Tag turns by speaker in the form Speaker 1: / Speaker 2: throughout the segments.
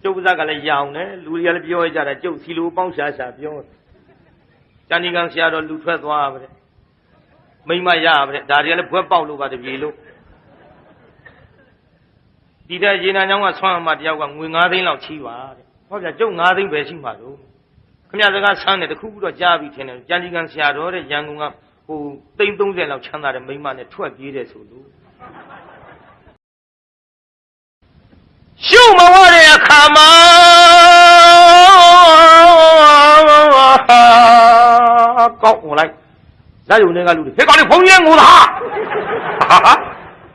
Speaker 1: ကျုပ်ကစားကလည်းရောင်တယ်လူတွေကလည်းပြောရကြတာကျုပ်စီလိုပေါင်းရှာရှာပြောကျန်ဒီကံဆရာတော်လူထွက်သွားပါတဲ့မိမရပါတဲ့ဒါတွေကလည်းဘွက်ပေါက်လို့ပါတပြေလို့ဒီတဲ့ရေနံချောင်းကဆွမ်းအမတယောက်ကငွေ9သိန်းလောက်ချီးပါတဲ့ဟောဗျာကျုပ်9သိန်းပဲရှိမှာလို့ခမရစကားဆန်းတယ်တခုခုတော့ကြားပြီးထင်တယ်ကျန်ဒီကံဆရာတော်တဲ့ရန်ကုန်ကဟိုသိန်း30လောက်ချမ်းသာတဲ့မိမနဲ့ထွက်ပြေးတယ်ဆိုလို့ရှုမဝတဲ့အခါမှာကောက်ဝင်လိုက်ဇာတ်ယုံတွေကလူတွေဟဲ့ကောင်လေးဘုံကြီးငိုတာ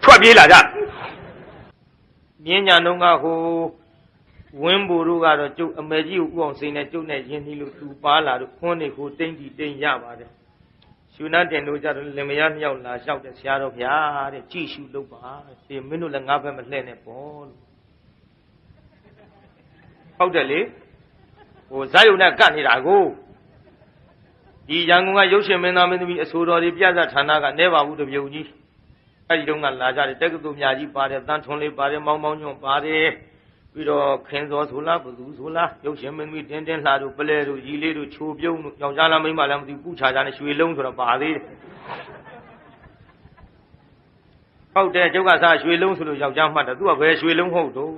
Speaker 1: ထွက်ပြေးလာကြမြင်းညာနှုံးကဟိုဝင်းဘူတို့ကတော့ကျုပ်အမေကြီးကိုဥအောင်စိန်နဲ့ကျုပ်နဲ့ရင်းနှီးလို့သူပါလာတော့ခွန်းနေကိုတိမ့်တီတိမ့်ရပါတယ်ရှုနာတင်တို့ကြတော့လင်မယား2ယောက်လာလျှောက်တဲ့ဆရာတော်ဗျာတဲ့ကြည်ရှုလုပ်ပါဒီမင်းတို့လည်းငါဘက်မလှဲ့နဲ့ပေါ့လို့ဟုတ်တယ်လေဟိုဇာတ်ယုံနဲ့ကတ်နေတာကိုဒီရန်ကုန်ကရုပ်ရှင်မင်းသားမင်းသမီးအဆိုတော်တွေပြသဌာနကနေပါဘူးတပြုံကြီးအဲ့ဒီတုန်းကလာကြတယ်တက္ကသိုလ်မြကြီးပါတယ်တန်းထွန်းလေးပါတယ်မောင်းမောင်းညွန့်ပါတယ်ပြီးတော့ခင်စောဆိုလားဘသူဆိုလားရုပ်ရှင်မင်းသမီးတင်းတင်းလှတို့ပလဲတို့ရီလေးတို့ချိုပြုံးတို့ယောက်ျားလားမိန်းမလားမသိဘူးပူချာချာနဲ့ရွှေလုံးဆိုတော့ပါသေးတယ်ဟုတ်တယ်ကျုပ်ကစားရွှေလုံးဆိုလို့ယောက်ျားမှတ်တယ်သူကဘယ်ရွှေလုံးဟုတ်တော့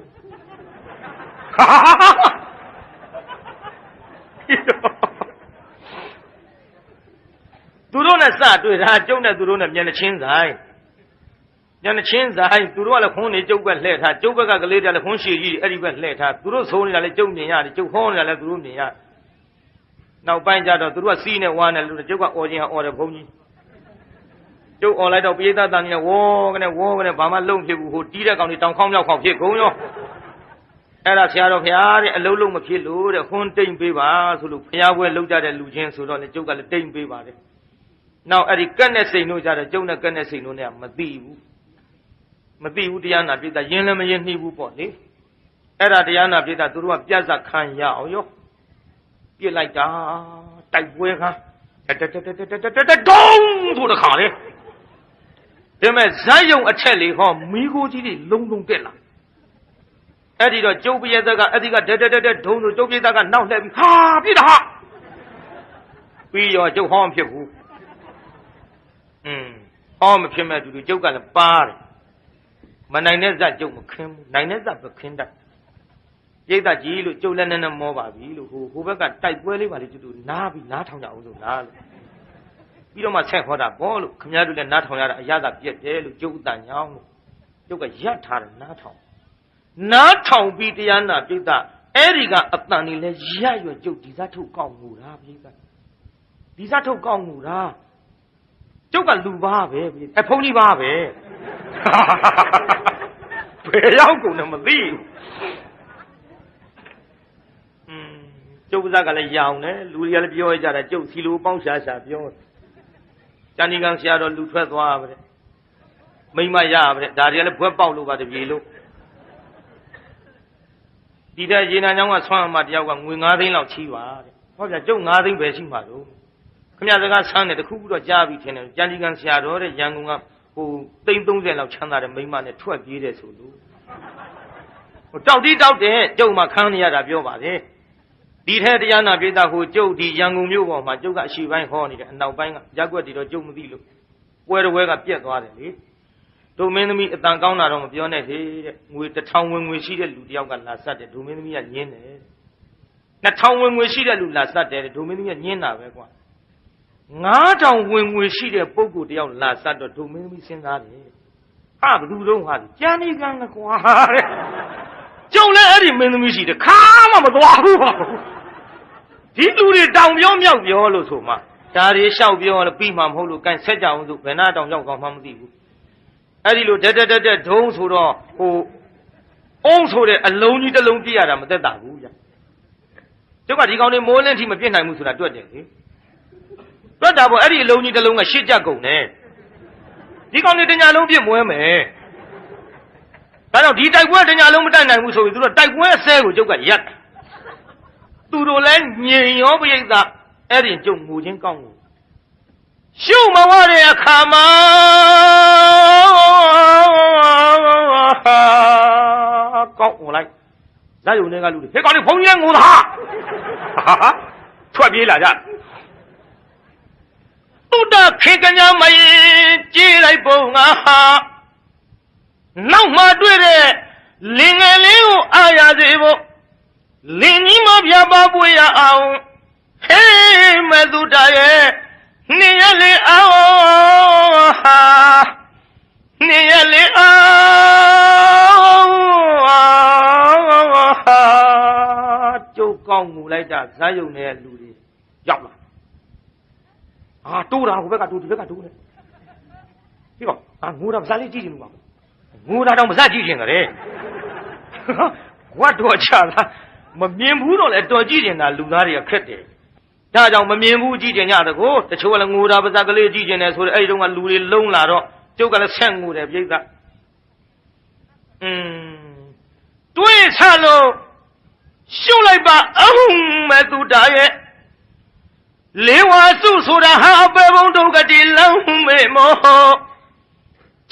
Speaker 1: သူတို့နဲ့စတွေ့တာကျုပ်နဲ့သူတို့နဲ့မျက်နှာချင်းဆိုင်မျက်နှာချင်းဆိုင်သူတို့ကလည်းခွန်းနေကျုပ်ပဲလှည့်ထားကျုပ်ဘက်ကကလေးတည်းလည်းခွန်းရှည်ကြီးအဲ့ဒီဘက်လှည့်ထားသူတို့ဆိုးနေတာလည်းကျုပ်မြင်ရတယ်ကျုပ်ဟောနေတာလည်းသူတို့မြင်ရနောက်ပိုင်းကျတော့သူတို့ကစီးနဲ့ဝါနဲ့လို့ကျုပ်ကအော်ခြင်းအော်တယ်ဘုန်းကြီးကျုပ်အော်လိုက်တော့ပိဋကတန်ကြီးနဲ့ဝေါကနေဘာမှလုံးဖြစ်ဘူးဟိုတီးတဲ့ကောင်တွေတောင်ခေါင်းမြောက်ခေါင်းဖြစ်ကုန်ရောအဲ့ဒါဆရာတော်ဖျားတဲ့အလုံးလုံးမဖြစ်လို့တဲ့ခွန်းတိမ်ပေးပါဆိုလို့ဖျားပွဲလောက်ကြတဲ့လူချင်းဆိုတော့လေကျုပ်ကလည်းတိမ်ပေးပါတယ်နောက်အဲ့ဒီကက်နဲ့စိန်တို့ကြတော့ကျုပ်နဲ့ကက်နဲ့စိန်တို့နဲ့မသိဘူးတရားနာပြိတ္တာယင်းလည်းမယင်းနှီးဘူးပေါ့လေအဲ့ဒါတရားနာပြိတ္တာသူတို့ကပြတ်စက်ခံရအောင်ရောပြစ်လိုက်တာတိုက်ပွဲခါတုံးဆိုတခါလေဒါမဲ့ဇာတ်ယုံအထက်လေးဟောမိကိုကြီးတွေလုံးလုံးတက်လာအဲ့ဒီတော့ကျုပ်ပြည့်သက်ကအဲ့ဒီကတက်ဒုံဆိုကျုပ်ပြည့်သက်ကနောက်လှည့်ပြီးဟာပြစ်တာဟာပြီးရောကျုပ်ဟောမဖြစ်ဘူးဟောမဖြစ်မဲ့တူတူကျုပ်ကလည်းပါတယ်မနိုင်တဲ့ဇက်ကျုပ်မခင်းဘူးနိုင်တဲ့ဇက်ပဲခင်းတတ်ပြိတ္တကြီးလို့ကျုပ်လည်းနည်းနည်းမောပါပြီလို့ဟိုဘက်ကတိုက်ပွဲလေးပါလေတူတူနားပြီးနားထောင်ကြအောင်လို့လားလို့ပြီးတော့မှဆက်ခေါ်တာပေါ့လို့ခမည်းတော်လည်းနားထောင်ရတာအရသာပြက်တယ်လို့ကျုပ်အတန်ညောင်းလို့ကျုပ်ကရပ်ထားတယ်နားထောင်ပြီးတရားနာပြိတ္တအဲ့ဒီကအတန်နေလဲရပ်ရွယ်ကျုပ်ဒီဇတ်ထုတ်ကောက်မှုတာပြိတ္တဒီဇတ်ထုတ်ကောက်မှုတာကျုပ်ကလူပါပဲဘုန်းကြီးပါပဲဘယ်ရောက်ကုန်လည်းမသိဘူးကျုပ်ကစားကလည်းရောင်တယ်လူတွေကလည်းပြောရကြတာကျုပ်စီလိုပေါင်းရှာရှာပြောကျန်ဒီကံဆရာတော်လူထွက်သွားပါတဲ့မိမရပါတဲ့ဒါတွေကလည်းဘွက်ပေါက်လို့ပါတပြေလို့ဒီတဲ့ရေနံချောင်းကဆွမ်းအမတယောက်ကငွေ9သိန်းလောက်ချီးပါတဲ့ဟောဗျာကျုပ်9သိန်းပဲရှိမှာလို့ခမရစကားဆန်းတယ်တခုခုတော့ကြားပြီးထင်တယ်ကျန်ဒီကံဆရာတော်တဲ့ရန်ကုန်ကဟိုသိန်း30လောက်ချမ်းသာတဲ့မိန်းမနဲ့ထွက်ပြေးတယ်ဆိုလို့ဟိုတောက်တဲ့ကျုပ်မှခန်းနေရတာပြောပါလေဒီထဲတရားနာပြိတ္တာဟိုကျုပ်ဒီရန်ကုန်မြို့ပေါ်မှာကျုပ်ကအရှိပိုင်းဟောနေတယ်အနောက်ပိုင်းကရက်ွက်တီတော့ကျုပ်မသိလို့ပွဲတော်ဝဲကပြက်သွားတယ်လေဒုမင်းသမီးအတန်ကောင်းတာတော့မပြောနဲ့ဟေးတဲ့ငွေ1000ဝင်ငွေရှိတဲ့လူတယောက်ကလာဆက်တယ်ဒုမင်းသမီးကညင်းတယ်2000ဝင်ငွေရှိတဲ့လူလာဆက်တယ်ဒုမင်းသမီးကညင်းတာပဲကွာ9000ဝင်ငွေရှိတဲ့ပုဂ္ဂိုလ်တယောက်လာဆက်တော့ဒုမင်းသမီးစဉ်းစားတယ်ဟာဘယ်သူလုံးဟာကျန်နေကန်းကွာတဲ့ကျုံလည်းအဲ့ဒီမင်းသမီးရှိတယ်ခါမှမသွားဘူးပါဒီလူတွေတောင်ပြောမြောက်ပြောလို့ဆိုမှဒါတွေလျှောက်ပြောလို့ပြီးမှမဟုတ်လို့ကန်ဆက်ကြအောင်ဆိုဘယ်နာတောင်ရောက်ကောင်းမှမသိဘူးအဲ့ဒီလိုတက်ဒုံးဆိုတော့ဟိုအုံးဆိုတဲ့အလုံးကြီးတစ်လုံးပြည့်ရတာမသက်တာဘူးဗျကျုပ်ကဒီကောင်တွေမိုးလင်းထိမပြည့်နိုင်ဘူးဆိုတာတွက်တယ်လေတွက်တာပေါ့အဲ့ဒီအလုံးကြီးတစ်လုံးကရှစ်ကြက်ကုန်တယ်ဒီကောင်တွေတညာလုံးပြည့်မွဲမယ်ဒါကြောင့်ဒီတိုက်ပွဲတညာလုံးမတိုက်နိုင်ဘူးဆိုပြီးသူတို့တိုက်ပွဲအစဲကိုကျုပ်ကရက်သူတို့လည်းညင်ရောပြိဿအဲ့ဒီကျုပ်ငိုချင်းကောင်းကိုရှုမဝတဲ့အခါမှာကောက်ဝင်လိုက် ဇာယုံတွေကလူတွေဟဲ့ကောင်လေးဘုံကြီးငိုတာဟာထွက်ပြေးလာကြတုဒ္ဒခေကညာမယကြေးလိုက်ပုံငါဟာနောက်မှတွေ့တဲ့လင်ငယ်လေးကိုအားရစေဖို့လင်ကြီးမပြပါပွေရအောင်ဟေးမသုတရဲ့နေရလေအောင်ဟာနေရလေအောင်ဟာကျုပ်ကောင်းငူလိုက်တာဇာယုံတဲ့လူတွေရောက်လာအာတိုးတာဟိုဘက်ကတိုးဒီဘက်ကတိုးနေဒီကောင်အာငိုတာမစားလေးကြည့်နေမှာငိုတာတော့မစားကြည့်ရှင်တယ်ဝတ်တော်ချတာမမြင်ဘူးတော့လေတော်ကြည့်နေတာလူသားတွေကခက်တယ်ဒါကြောင့်မမြင်ဘူးကြည့်ကြညတကိုတချို့ကလည်းငိုတာပါးကလေးကြည့်နေတယ်ဆိုတော့အဲ့ဒီတုန်းကလူတွေလုံးလာတော့ကျုပ်ကလည်းဆက်ငိုတယ်ပြိဿတွေးဆလို့ရှုပ်လိုက်ပါအောင်မဲ့သူတာရဲ့လေးဝါစုဆိုတာဟာအပေဘုံဒုက္ခတိလောင်းမေမော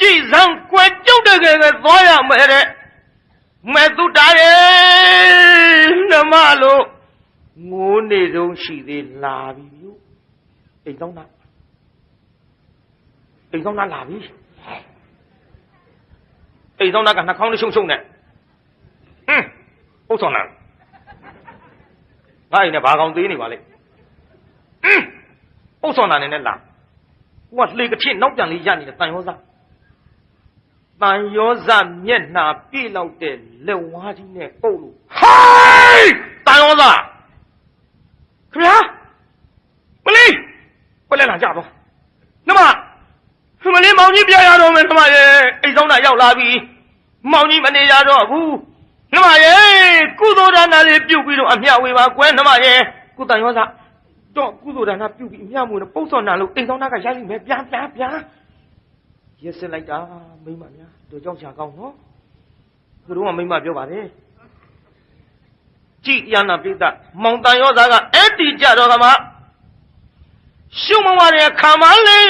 Speaker 1: ကြည်စံကွယ်ကျုပ်တကယ်ကသွားရမယ်တဲ့မဲ့သူတာရဲ့နမလို့ငိုးနေဆုံးရှိသေးလာပြီမြို့အိမ်ကောင်းသားလာပြီအိမ်ကောင်းသားကနှာခေါင်းလေးရှုံရှုံနဲ့ဟုတ်ဆောင်လားငါ့အိမ်နဲ့ဘာကောင်သေးနေပါလဲဟုတ်ဆောင်တာနဲ့လာဟိုကလေကထစ်နောက်ပြန်လေးရနေတဲ့တန်ရောစားမျက်နှာပြည့်လောက်တဲ့လက်ဝါးကြီးနဲ့ပုတ်လို့ဟိုင်းတန်ရောစားခင်ဗျာမလေးဘယ်လဲလာကြတော့နမမလေးမောင်ကြီးပြရတော့မယ်နမရဲ့အိမ်ဆောင်တာရောက်လာပြီမောင်ကြီးမနေရတော့ဘူးနမရဲ့ကုသိုလ်ဒါနလေးပြုတ်ပြီးတော့အမျှဝေပါကွယ်နမရဲ့ကုတန်ရောစားတော့ကုသိုလ်ဒါနပြုတ်ပြီးအမျှဝေတော့ပုတ်စော်နာလို့အိမ်ဆောင်တာကရိုက်လိမ့်မယ်ပြန်ရက်စက်လိုက်တာမိမများတို့ကြောင့်ချာကောင်းနော်သူတို့ကမိမပြောပါတယ်ကြည်ရနာပိဋကမောင်တန်ရောသားကအဲ့ဒီကြတော့ကမှရှုမဝတဲ့ခါမလေး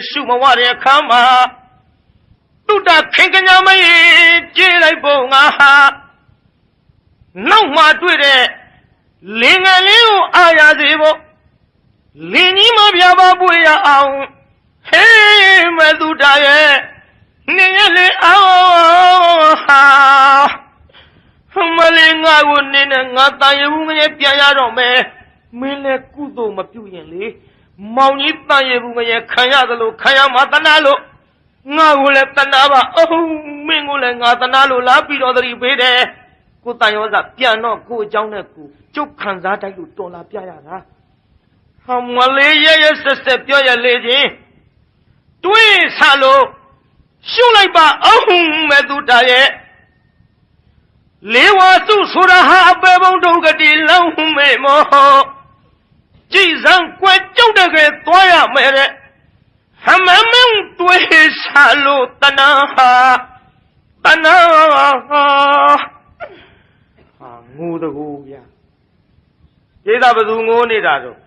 Speaker 1: ရှုမဝတဲ့ခါမှာတုဒ္ဒခေကညာမယေကြေးလိုက်ပုံငါဟာနောက်မှတွေ့တဲ့လင်ငယ်လေးကိုအားရစေဖို့လင်ကြီးမပြပါပွေရအောင်ဟေးမသုတရဲ့နေရလေအောင်ဟာမလေးငါကိုနေနဲ့ငါတန်ရဘူးငယ်ပြန်ရတော့မယ်မင်းလည်းကုသိုလ်မပြုရင်လေမောင်ကြီးတန်ရဘူးငယ်ခံရသလိုခံရမှာတနာလို့ငါကိုလည်းတနာပါအုံးမင်းကိုလည်းငါတနာလို့လာပြီးတော့သတိပေးတယ်ကိုတန်ရောစားပြန်တော့ကိုအကြောင်းနဲ့ကိုကျုပ်ခံစားတိုက်လို့တော်လာပြရတာဟာမလေးရဲ့ဆက်ပြောရလေချင်းတွေးဆလို့ရှုလိုက်ပါအောင်မဲ့သူတာရဲ့လေးဝါစုဆိုတာဟာအပေဘုံဒုက္ခတိလောင်းမေမောကြည်စံကွယ်ကျုပ်တကယ်သွားရမယ်တဲ့ဟမမင်းတွေးဆလို့တဏှာဟာငိုတကူဗျာကျေးသာဘသူငိုနေတာတော့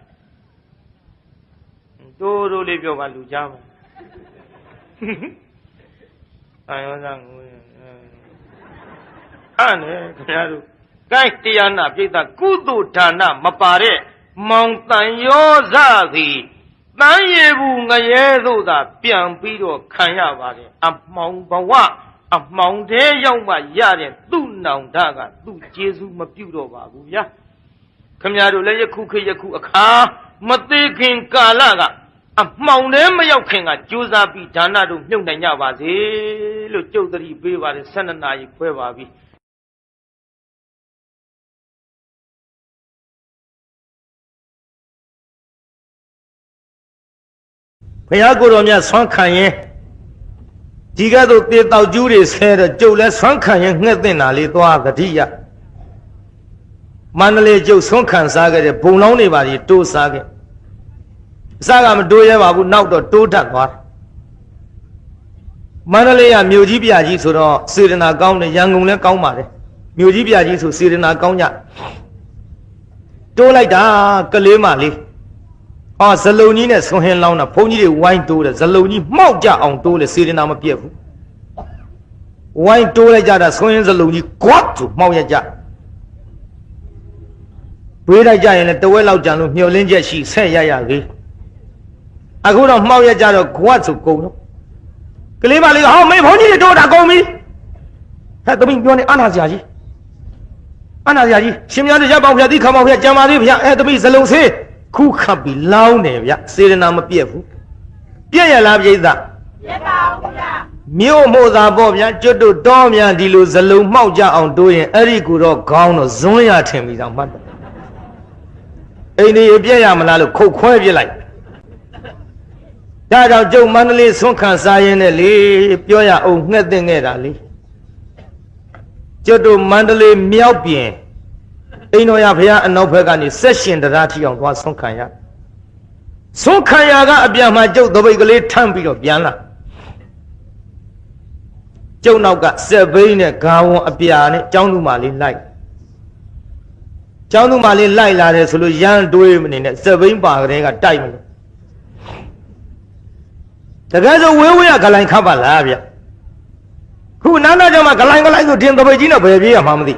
Speaker 1: တို့လေးပြောပါလူကြားပါအယောဇငိုရအဲ့နဲ့ခင်ဗျားတို့ကိုက်တရားနာပြိတ္တကုသိုလ်ဒါနမပါတဲ့မောင်တန်ရောဇသည်တန်ရဘူးငရဲသို့သာပြန်ပြီးတော့ခံရပါတယ်အမှောင်ဘဝအမှောင်ထဲရောက်မှရတဲ့သူ့နောင်တကသူ့ကျေးဇူးမပြုတော့ပါဘူးဗျာခင်ဗျားတို့လည်းယခုခေတ်ယခုအခါမသေးခင်ကာလကအမှောင်ထဲမရောက်ခင်ကကြိုးစားပြီးဒါနတို့မြုပ်နိုင်ကြပါစေလို့ကြုတ်သတိပေးပါတယ်12နာရီခွဲပါပြီဘုရားကိုယ်တော်မြတ်ဆွမ်းခံရင်ဒီကဲ့သို့တေတောက်ကျူးတွေဆဲတော့ကျုပ်လဲဆွမ်းခံရင်ငှက်တင်တာလေးသွားဂတိရမန္တလေးကျုပ်ဆွမ်းခံစားခဲ့တဲ့ဘုံလောင်းတွေပါကြီးတိုးစားခဲ့အစကမတိုးရဲပါဘူးနောက်တော့တိုးထပ်သွားတယ်မန္တလေးကမြို့ကြီးပြကြီးဆိုတော့စေတနာကောင်းတယ်ရန်ကုန်လည်းကောင်းပါတယ်မြို့ကြီးပြကြီးဆိုစေတနာကောင်းကြတိုးလိုက်တာကလေးမလေးဇလုံကြီးနဲ့ဆွန်ဟင်းလောင်းတာဘုန်းကြီးတွေဝိုင်းတိုးတယ်ဇလုံကြီးမှောက်ကြအောင်တိုးလေစေတနာမပြည့်ဘူး
Speaker 2: ဝိုင်းတိုးလိုက်ကြတာဆွင်းစလုံးကြီးကွတ်ဆိုမှောက်ရကြတွေးလိုက်ကြရင်လည်းတဝက်လောက်ကြံလို့မျောလင်းချက်ရှိဆက်ရသေးအခုတော့မှောက်ရကြတော့ကွတ်ဆိုကုန်တော့ကလေးမလေးကဟောမေဘုန်းကြီးတွေတိုးတာကုန်ပြီဟဲ့သမီးပြောနေအာနာစရာကြီးရှင်များတို့ရပ်ပေါင်းဖျက်သီးခံပေါင်းဖျက်ကြံပါသေးဗျာသမီးစလုံးဆေးခုခပ်ပြီးလောင်းတယ်ဗျစေရနာမပြည့်ဘူးပြည့်ရလားပြိဿပြည့်ပါဘူးဗျာမြို့မို့သာပေါ့ဗျာကျွတ်တို့တောများဒီလိုဇလုံးမှောက်ကြအောင်တိုးရင်အဲ့ဒီကူတော့ခေါင်းတော့ဇွန်းရထင်ပြီးတော့မှတ်တယ်အိမ်ဒီပြည့်ရမလားလို့ခုတ်ခွဲပြစ်လိုက်ဒါကြောင့်ကျုပ်မန္တလေးဆွန့်ခံစားရင်းနဲ့လေပြောရအောင်ငှက်တင်ခဲ့တာလေကျွတ်တို့မန္တလေးမြောက်ပြင်အိမ်တော်ရဘုရားအနောက်ဘက်ကနေဆက်ရှင်တရားထီအောင်သွားဆွန့်ခံရကအပြန်မှာကျုပ်သပိတ်ကလေးထမ်းပြီးတော့ပြန်လာကျုပ်နောက်ကစက်ဘိန်းနဲ့ဂါဝန်အပြာနဲ့ကျောင်းသူမလေးလိုက်လာတယ်ဆိုလို့ရန်တွေးမနေနဲ့စက်ဘိန်းပါကလေးကတိုက်မလို့တကယ်ဆိုဝေးရဂလိုင်းခတ်ပါလားဗျခုနားနာကြောင့်မှဂလိုင်းဆိုတင်သပိတ်ကြီးနဲ့ဘယ်ပြေးရမှာမသိ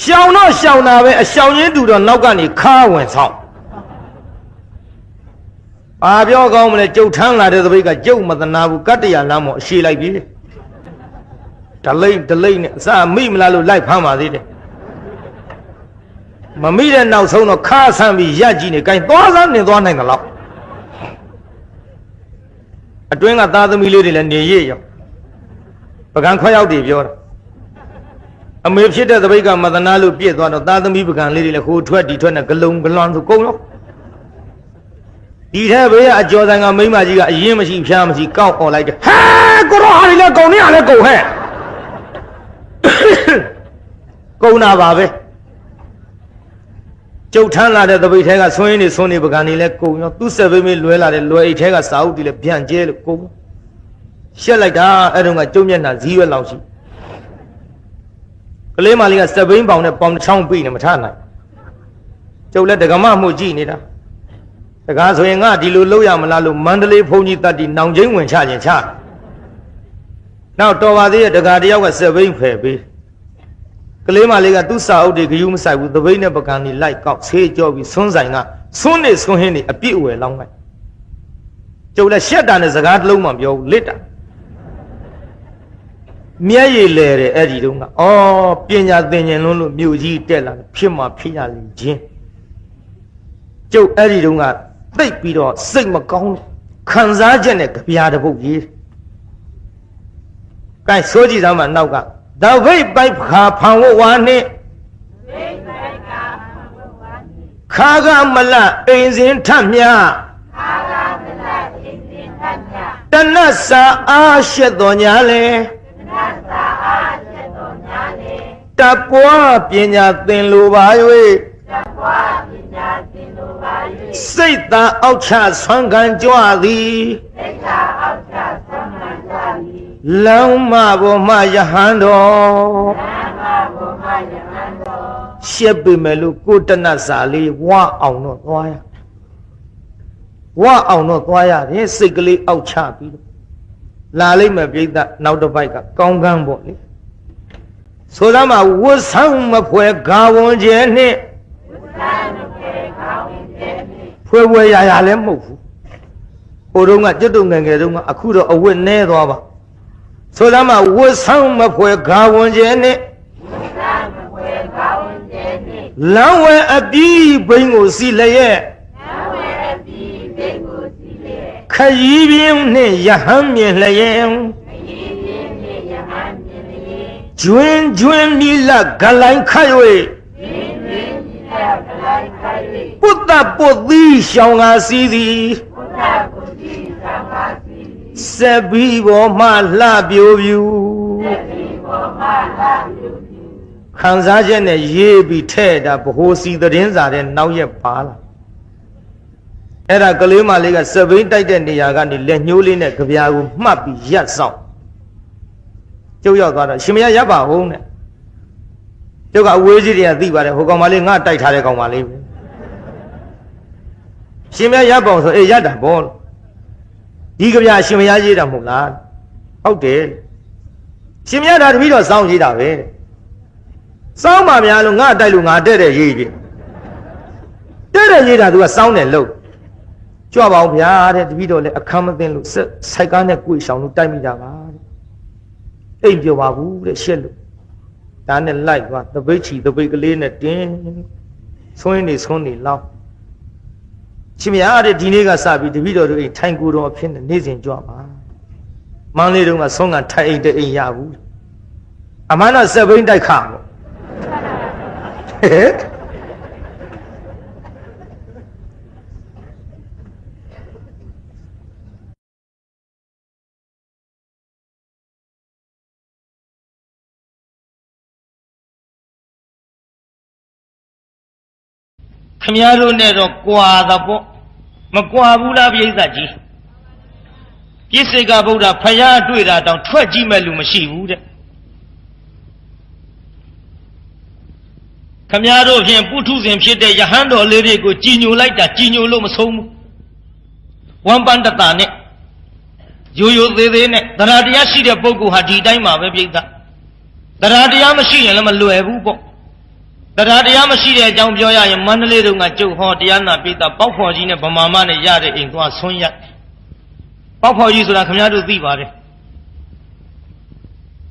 Speaker 2: ရှောင်တော့ရှောင်တာပဲအရှောင်ရင်းသူတော့နောက်ကနေခါဝင်ဆောင်ဘာပြောကောင်းမလဲကျုပ်ထမ်းလာတဲ့သပိတ်ကကျုပ်မသနာဘူးကတ္တရာလမ်းပေါ်အရှိလိုက်ပြီဒလိမ့်နဲ့အစမိမလားလို့လိုက်ဖမ်းပါသေးတယ်မမိတဲ့နောက်ဆုံးတော့ခါဆန်းပြီးရက်ကြည့်နေ gain သွားစမ်းနေသွားနိုင်တယ်လို့အတွင်းကသားသမီးလေးတွေလည်းနေရရောပကံခွက်ရောက်တယ်ပြောတာအမေဖြစ်တဲ့သပိတ်ကမသနာလို့ပြည့်သွားတော့သားသမီးပကံလေးတွေလည်းဟိုထွက်ဒီထွက်နဲ့ဂလုံဂလွန်ဆိုကုန်တော့ဒီထဲဘေးကအကျော်ဆိုင်ကမိန်းမကြီးကအရင်မရှိဖျားမရှိကောက်អော်လိုက်တယ်ဟဲကိုတော့ဟာလေလည်းကုန်နေရလဲကုန်ဟဲ့ကုန်တာပါပဲကျုပ်ထမ်းလာတဲ့သပိတ်ထဲကဆွင်းနေပကံနေလဲကုန်ရောသူ့ဆက်ဘေးမေးလွဲလာတဲ့လွယ်အိတ်ထဲကစာအုပ်တွေလည်းပြန်ကျဲလို့ကုန်ရှက်လိုက်တာအဲ့တုန်းကကျုံမျက်နှာဇီးရွက်လောက်ရှိကလေးမလေးကစက်ဘိန်းပေါင်နဲ့ပေါင်တစ်ချောင်းပြီးနေမထနိုင်ကျုပ်လည်းဒကမမှုကြည့်နေတာတကားဆိုရင်ငါဒီလိုလုပ်ရမလားလို့မန္တလေးဘုန်းကြီးတတ်တီနောင်ချင်းဝင်ချခြင်းချနောက်တော်ပါသေးရဲ့ဒကာတယောက်ကစက်ဘိန်းဖယ်ပေးကလေးမလေးကသူ့စာအုပ်တွေဂယုမဆိုင်ဘူးသပိတ်နဲ့ပကံနေလိုက်ကောက်ဆေးကြောပြီးဆွန်းဆိုင်ကဆွန်းဟင်းနေအပြစ်အဝယ်လောင်းလိုက်ကျုပ်လည်းရှက်တာနဲ့စကားတစ်လုံးမှပြောဘူးလစ်တာမျက်ရည်လဲတယ်အဲ့ဒီတုန်းကပညာသင်ញင်လုံးလို့မြို့ကြီးတက်လာဖြစ်မှဖြစ်ရလိမ့်ချင်းကျုပ်အဲ့ဒီတုန်းကသိပ်ပြီးတော့စိတ်မကောင်းခံစားချက်နဲ့ကြပြားတစ်ပုတ်ရေးကဲဆိုကြည့်စမ်းပါနောက်ကသဝိပိုက်ခါဖန်ဝဝါနှင့်ခါကမလအိမ်စဉ်ထမြတနတ်စာအားရှက်တော်ညာလေတပွားပညာသင်လိုပါ၍စိတ်သာအောက်ချဆွမ်းခံကြွသည်လမ်းမပေါ်မှယဟန်တော်ရှက်ပေမဲ့လို့ကိုတနတ်စာလေးဝအောင်တော့သွားရတယ်စိတ်ကလေးအောက်ချပြီးလာလိမ့်မယ်ပြိဿနောက်တစ်ပိုက်ကကောင်းကန်းပေါ့လေဆိုသားမှာဝတ်ဆောင်မဖွဲဂါဝန်ကျဲနှင့်ဖွဲရလည်းမဟုတ်ဘူးဟိုတုန်းကကျွတ်တုံငယ်ငယ်တုန်းကအခုတော့အဝတ်နဲသွားပါဆိုသားမှာဝတ်ဆောင်မဖွဲဂါဝန်ကျဲနှင့်လမ်းဝဲအပြီးဘိန်းကိုစီလျက်ခရီးပြင်းနှင့်ယဟန်မြင်လျက်ကျွင်းနီလဂလိုင်းခိုက်၍ပုတ္တပုတ်သီးရှောင်းကားစီသည်စက်ဘီပေါ်မှလှပြိုပြူခံစားချက်နဲ့ရေးပြီးထဲ့တာဗဟိုစီသတင်းစာတဲ့နောက်ရက်ပါလာအဲ့ဒါကလေးမလေးကစက်ဘိန်းတိုက်တဲ့နေရာကနေလက်ညှိုးလေးနဲ့ကြပြားကိုမှတ်ပြီးရက်ဆောင်ကျုပ်ရောက်သွားတော့ရှင်မရရပ်ပါဦးနဲ့ကျုပ်ကအဝေးကြီးတွေကသိပါတယ်ဟိုကောင်မလေးငါတိုက်ထားတဲ့ကောင်မလေးပဲရှင်မရရပ်ပါဆိုအေးရပ်တာဘောဒီကြပြားရှင်မရရေးတာမဟုတ်လားဟ ဟုတ်တယ်ရှင်မြတ်ဒါတပည့်တော်စောင်းရေးတာပဲစောင်းပါဗျာလို့ငါတိုက်လို့ငါတဲ့တဲ့ရေးပြီတဲ့တဲ့ရေးတာသူကစောင်းတယ်လို့ကြွပါအောင်ဗျာတဲ့တပည့်တော်လည်းအခမ်းမသိလို့စိုက်ကားနဲ့ကိုယ်ဆောင်လို့တိုက်မိတာပါတဲ့အိမ်ပြောပါဘူးတဲ့ရှက်လို့ဒါနဲ့လိုက်သွားတပိတ်ချီတပိတ်ကလေးနဲ့တင်းဆွင်းနေလောက်ရှင်မရတဲ့ဒီနေ့ကစပြီးတပည့်တော်တို့အိမ်ထိုင်ကိုယ်တော်အဖြစ်နဲ့နေ့စဉ်ကြွပါမန်းလေးတုန်းကဆုံးကထိုင်အိမ်တဲ့အိမ်ရဘူးအမှန်တော့စက်ဘိန်းတိုက်ခါပေါ့
Speaker 1: ခမည်းတော်နဲ့တော့ကွာတာပေါ့မကွာဘူးလားပြိဿကြီးပြစ္ဆေကဗုဒ္ဓဖယားတွေ့တာတောင်ထွက်ကြည့်မဲ့လူမရှိဘူးတဲ့ခမည်းတော်ဖြင့်ပုထုဇဉ်ဖြစ်တဲ့ယဟန်တော်လေးတွေကိုကြည်ညိုလိုက်တာကြည်ညိုလို့မဆုံးဘူးဝမ်ပန္တတာနဲ့ရိုးရိုးသေးသေးနဲ့တရားတရားရှိတဲ့ပုဂ္ဂိုလ်ဟာဒီတိုင်းမှာပဲပြိဿတရားတရားမရှိရင်လည်းမလွယ်ဘူးပေါ့တရားတရားမရှိတဲ့အကြောင်းပြောရရင်မန္တလေးတုန်းကကျုပ်ဟောတရားနာပိဿပေါက်ဖော်ကြီးနဲ့ဗမာမနဲ့ရတဲ့အိမ်သွားဆွန်းရပေါက်ဖော်ကြီးဆိုတာခင်ဗျားတို့သိပါတယ်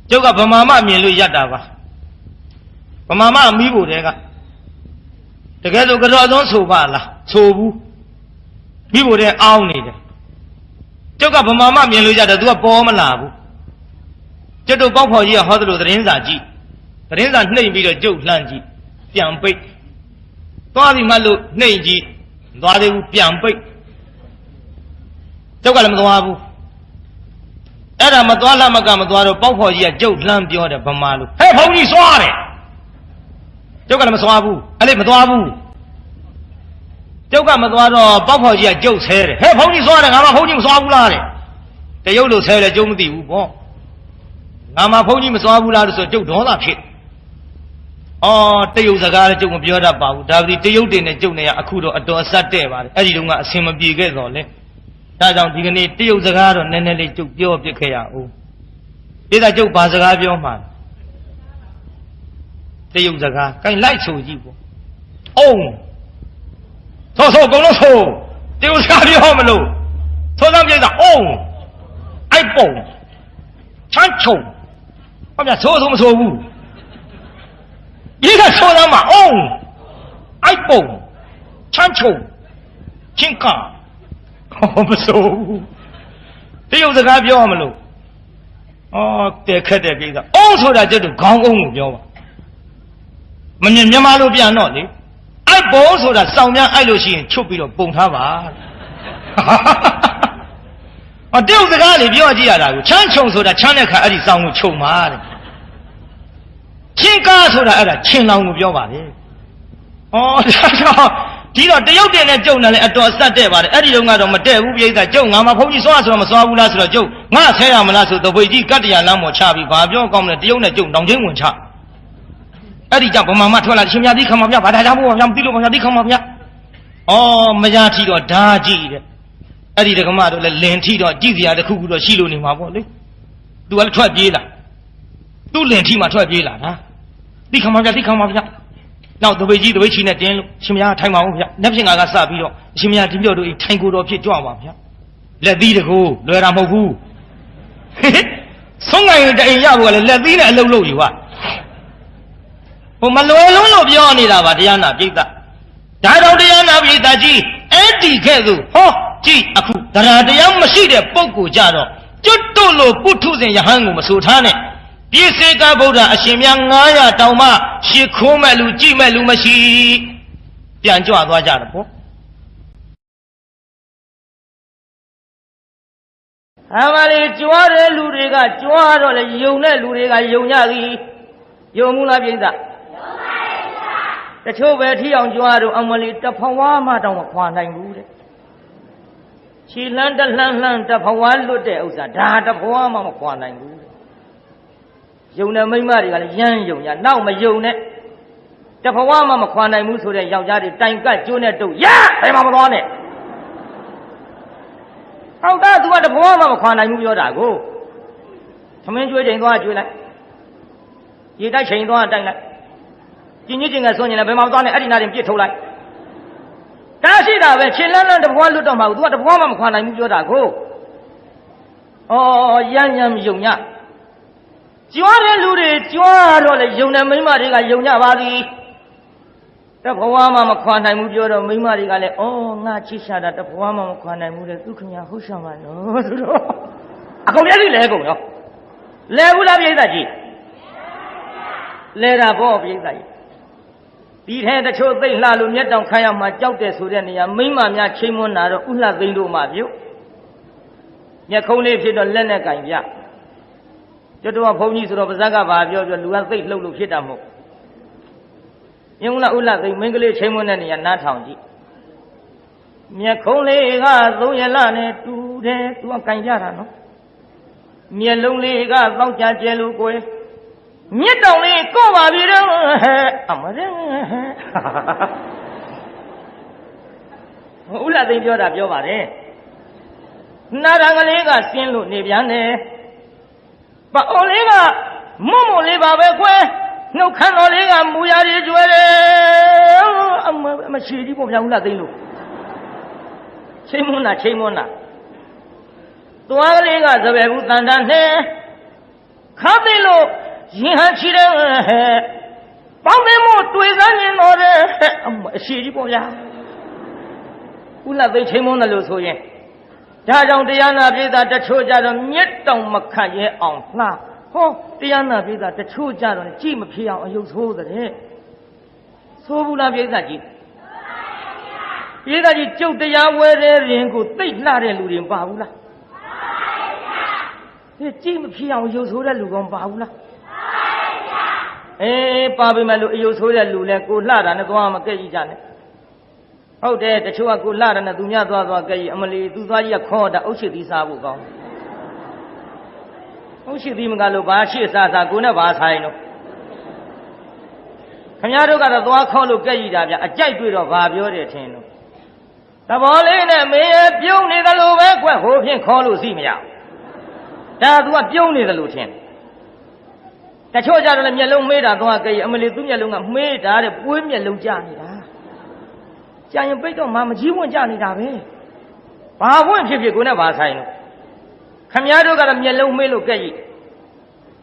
Speaker 1: ကျုပ်ကဗမာမမြင်လို့ရတာပါဗမာမမီးဖို့တဲ့ကတကယ်ဆိုကြော်သွန်းဆိုပါလားဆိုဘူးမီးဖို့တဲ့အောင်းနေတယ်ကျုပ်ကဗမာမမြင်လို့ရတယ်သူကပေါ်မလာဘူးကျုပ်တို့ပေါက်ဖော်ကြီးကဟောသလိုသတင်းစာကြည့်သတင်းစာနှိမ့်ပြီးတော့ကျုပ်လှမ်းကြည့်ပြန်ပိတ်သွားပြီမှလို့နှိမ့်ကြည့်သွားသေးဘူးပြန်ပိတ်ကျုပ်ကလည်းမသွားဘူးအဲ့ဒါမသွားလားမကမသွားတော့ပေါက်ဖော်ကြီးကကျုပ်လှမ်းပြောတယ်ဗမာလိုဟဲ့ဘုန်းကြီးစွားတယ်ကျုပ်ကလည်းမစွားဘူးအဲ့လေမသွားဘူးကျုပ်ကမသွားတော့ပေါက်ဖော်ကြီးကကျုပ်ဆဲတယ်ဟဲ့ဘုန်းကြီးစွားတယ်ငါမှဘုန်းကြီးမစွားဘူးလားတဲ့တရုပ်လို့ဆဲတယ်ကျုပ်မသိဘူးပေါ့ငါမှဘုန်းကြီးမစွားဘူးလားဆိုကျုပ်ဒေါသဖြစ်အော်တရုပ်စကားလည်းကျုပ်မပြောတတ်ပါဘူးဒါပေမဲ့တရုပ်တင်နဲ့ကျုပ်နဲ့ကအခုတော့အတော်အဆက်တဲ့ပါတယ်အဲ့ဒီတုန်းကအဆင်မပြေခဲ့တော့လေဒါကြောင့်ဒီကနေ့တရုပ်စကားတော့နည်းနည်းလေးကျုပ်ပြောပြခဲ့ရအောင်ဒီကကျုပ်ဘာစကားပြောမှတရုပ်စကားကိုင်လိုက်ဆိုကြည့်ပေါ့အုံးဆိုကုန်လို့ဆိုတရုပ်စကားပြောမလို့သောသားပြိဿအုံးအိုက်ပုံချမ်းချုံဘာမြဆိုမဆိုဘူးဒီကဆိုသားမှာအုံးအိုက်ပုံချမ်းချုံချင်းကမဆိုဘူးတရုပ်စကားပြောမလို့အော်တဲ့ခက်တဲ့ကိစ္စအုံးဆိုတာကျတော့ခေါင်းအုံးကိုပြောပါမမြင်မြန်မာလိုပြန်တော့လေအိုက်ပုံဆိုတာစောင်းများအိုက်လို့ရှိရင်ချုပ်ပြီးတော့ပုံထားပါအော်တရုပ်စကားလေးပြောကြည့်ရတာကိုချမ်းချုံဆိုတာချမ်းတဲ့ခါအဲ့ဒီစောင်းကိုချုပ်မှာတဲ့ချင်းကားဆိုတာအဲ့ဒါချင်းလောင်ကိုပြောပါလေအော်ဒါတော့ဒီတော့တရုတ်တင်နဲ့ကျုံတယ်လေအတော်ဆက်တဲ့ပါတယ်အဲ့ဒီတော့ကတော့မတဲ့ဘူးပြိဿကျုံငါမဘုန်းကြီးစွားဆိုတော့မစွားဘူးလားဆိုတော့ကျုံငါဆဲရမလားဆိုတော့ဘွေကြီးကတ္တရာလမ်းပေါ်ချပြီးဘာပြောကောင်းလဲတရုတ်နဲ့ကျုံတောင်ချင်းဝင်ချအဲ့ဒီကြောင့်ဗမာမထွက်လာရှင်မြတ်ကြီးခမပြဘာသာကြဖို့ဗျာမသိလို့ဗျာဒီခမပြအော်မရထီတော့ဓာကြည့်တဲ့အဲ့ဒီဒကမတို့လည်းလင်ထီတော့ကြည့်စရာတစ်ခုခုတော့ရှိလို့နေမှာပေါ့လေသူကလည်းထွက်ပြေးလာသူ့လင်ထီမှထွက်ပြေးလာတာဒီခမပြနောက်တပိတ်ကြီးတပိတ်ချီနဲ့တင်းလို့ရှင်မယားထိုင်ပါဦးဗျာလက်ဖြင့်ငါကစပြီးတော့ရှင်မယားဒီပြော့တို့ထိုင်ကိုတော်ဖြစ်ကြွပါဗျာလက်သီးတကူလွယ်တာမဟုတ်ဘူးဆုံးငိုင်တိုင်ရဖို့ကလည်းလက်သီးနဲ့အလုံးလုံးယူဟာဟိုမလွယ်လုံးလို့ပြောနေတာပါတရားနာပိဋကဒါတော့တရားနာပိဋကကြီးအဲ့ဒီခဲ့သူဟောကြည့်အခုတရားတရားမရှိတဲ့ပုဂ္ဂိုလ်ကြတော့ကျွတ်တို့လို့ပုထုဇဉ်ယဟန်ကိုမဆိုထားနဲ့ပြည့်စေကဗုဒ္ဓအရှင်မြတ်900တောင်မှရှ िख ိုးမဲ့လူကြည့်မဲ့လူမရှိပြန်ကြွသွားကြတယ်ပေါ့အမလေးကြွားတဲ့လူတွေကကြွားတော့လေယုံတဲ့လူတွေကယုံကြသည်ယုံမှုလားပြိဿယုံပါရဲ့တချို့ပဲထီအောင်ကြွားတော့အမလေးတဖဝါမှတောင်မခွာနိုင်ဘူးတဲ့ခြေလှမ်းတလှမ်းတဖဝါလွတ်တဲ့ဥစ္စာဒါတဖဝါမှမခွာနိုင်ဘူးယုံတဲ့မိန်းမတွေကလည်းရမ်းယုံရနောက်မယုံနဲ့တဖဝါမှမခွာနိုင်ဘူးဆိုတဲ့ယောက်ျားတွေတိုင်ကတ်ကျိုးနဲ့တုတ်ရဘယ်မှမသွားနဲ့ဟောက်တာသူကတဖဝါမှမခွာနိုင်ဘူးပြောတာကို
Speaker 3: သမင်းကျွေးချိန်သွားကျွေးလိုက်ရေတိုက်ချိန်သွားတိုက်လိုက်ကျင်းကြီးကဆွနေတယ်ဘယ်မှာသွားနေအဲ့ဒီနာရင်ပြစ်ထုတ်လိုက်ဒါရှိတာပဲခြေလန်းလန်းတဘွားလွတ်တော့မှာသူကတဘွားမှမခွာနိုင်ဘူးပြောတာကိုဩရမ်းရမ်းယုံညကြွားတဲ့လူတွေကြွားတော့လေယုံတဲ့မိန်းမတွေကယုံညပါသည်တဘွားမှမခွာနိုင်ဘူးပြောတော့မိန်းမတွေကလည်းဩငါချစ်ရှာတာတဘွားမှမခွာနိုင်ဘူးလေသူခင်ဗျာဟုတ်ရှာမှာနော်ဆိုတော့အကုန်ပြည့်စုံလဲကုန်ရောလဲဘူးလားပြိဿကြီးလဲတာပေါ့ပြိဿကြီးဒီထဲတချို့သိလှလို့မျက်တောင်ခါရမှာကြောက်တယ်ဆိုတဲ့နေရာမိမများချိန်မွန်းတာတော့ဥလှသိန်းတို့မှပြုတ်မျက်ခုံးလေးဖြစ်တော့လက်နဲ့ကင်ပြကျွတ်တော့ဘုန်းကြီးဆိုတော့ပါဇက်ကဘာပြောလူကသိလှုပ်လို့ဖြစ်တာမဟုတ်မြင်ဦးလားဥလှသိန်းမိန်းကလေးချိန်မွန်းတဲ့နေရာနားထောင်ကြည့်မျက်ခုံးလေးကသုံးရလနဲ့တူတယ်သူကကင်ပြတာနော်မျက်လုံးလေးကတောက်ကြကျဲလို့ကိုယ်မြစ်တောင်လေးကော့ပါပြီတော့အမရဦးလာသိပြောတာပြောပါတယ်နာရံကလေးကဆင်းလို့နေပြန်တယ်ပအိုလေးကမွတ်မွတ်လေးပါပဲကွယ်နှုတ်ခမ်းတော်လေးကမူရည်ကျွဲတယ်အမရှိကြီးပေါ့ဗျာဦးလာသိလို့ချိန်မွန်းတာသွားကလေးကသဘယ်ဘူးတန်တန်နဲ့ခါသိလို့ရင်ဟန်ချီတယ်ပေါင်းသိမို့တွေ့စမ်းနေတော့တယ်အရှိကြီးပေါ့ဗျာဥလသိချိန်မုန်းတယ်လို့ဆိုရင်ဒါကြောင့်တရားနာပိဿတချို့ကြတော့မြက်တောင်မခတ်ရဲအောင်လှဟောတရားနာပိဿတချို့ကြတော့ကြည့်မဖြစ်အောင်အယုတ်ဆိုးတဲ့ဆိုးဘူးလားပိဿကြီးပိဿကြီးကျုပ်တရားဝဲတဲ့ရင်ကိုသိတ်လှတဲ့လူတွေပါဘူးလားကြည့်မဖြစ်အောင်ရုပ်ဆိုးတဲ့လူကောင်ပါဘူးလားပါပြီမဲ့လို့အယုတ်ဆိုးတဲ့လူလဲကိုလှတာနဲ့သွားမကဲ့ကြီးကြနဲ့ဟုတ်တယ်တချို့ကကိုလှတာနဲ့သူများသွားကဲ့ကြီးအမလီသူသွားကြီးကခေါ်တာအုတ်ရှိသီးစားဖို့ကောင်းအုတ်ရှိသီးမကလို့ဘာရှိစားကိုနဲ့ဘာဆိုင်တော့ခင်ဗျားတို့ကတော့သွားခေါ်လို့ကဲ့ကြီးတာဗျအကြိုက်တွေ့တော့ဘာပြောတယ်ထင်တော့သဘောလေးနဲ့မင်းရဲ့ပြုံးနေသလိုပဲကွဟိုဖြင့်ခေါ်လို့စီမရဒါသူကပြုံးနေတယ်လို့ထင်တချို့ကြတော့လည်းမျက်လုံးမေးတာသွားကြည့်အမလီသူ့မျက်လုံးကမေးတာတဲ့ပွေးမျက်လုံးကျနေတာကြာရင်ပိတ်တော့မှမကြီးဝွင့်ကျနေတာပဲဘာဝွင့်ဖြစ်ကိုနဲ့ဘာဆိုင်လို့ခမည်းတော်ကတော့မျက်လုံးမေးလို့ကြည့်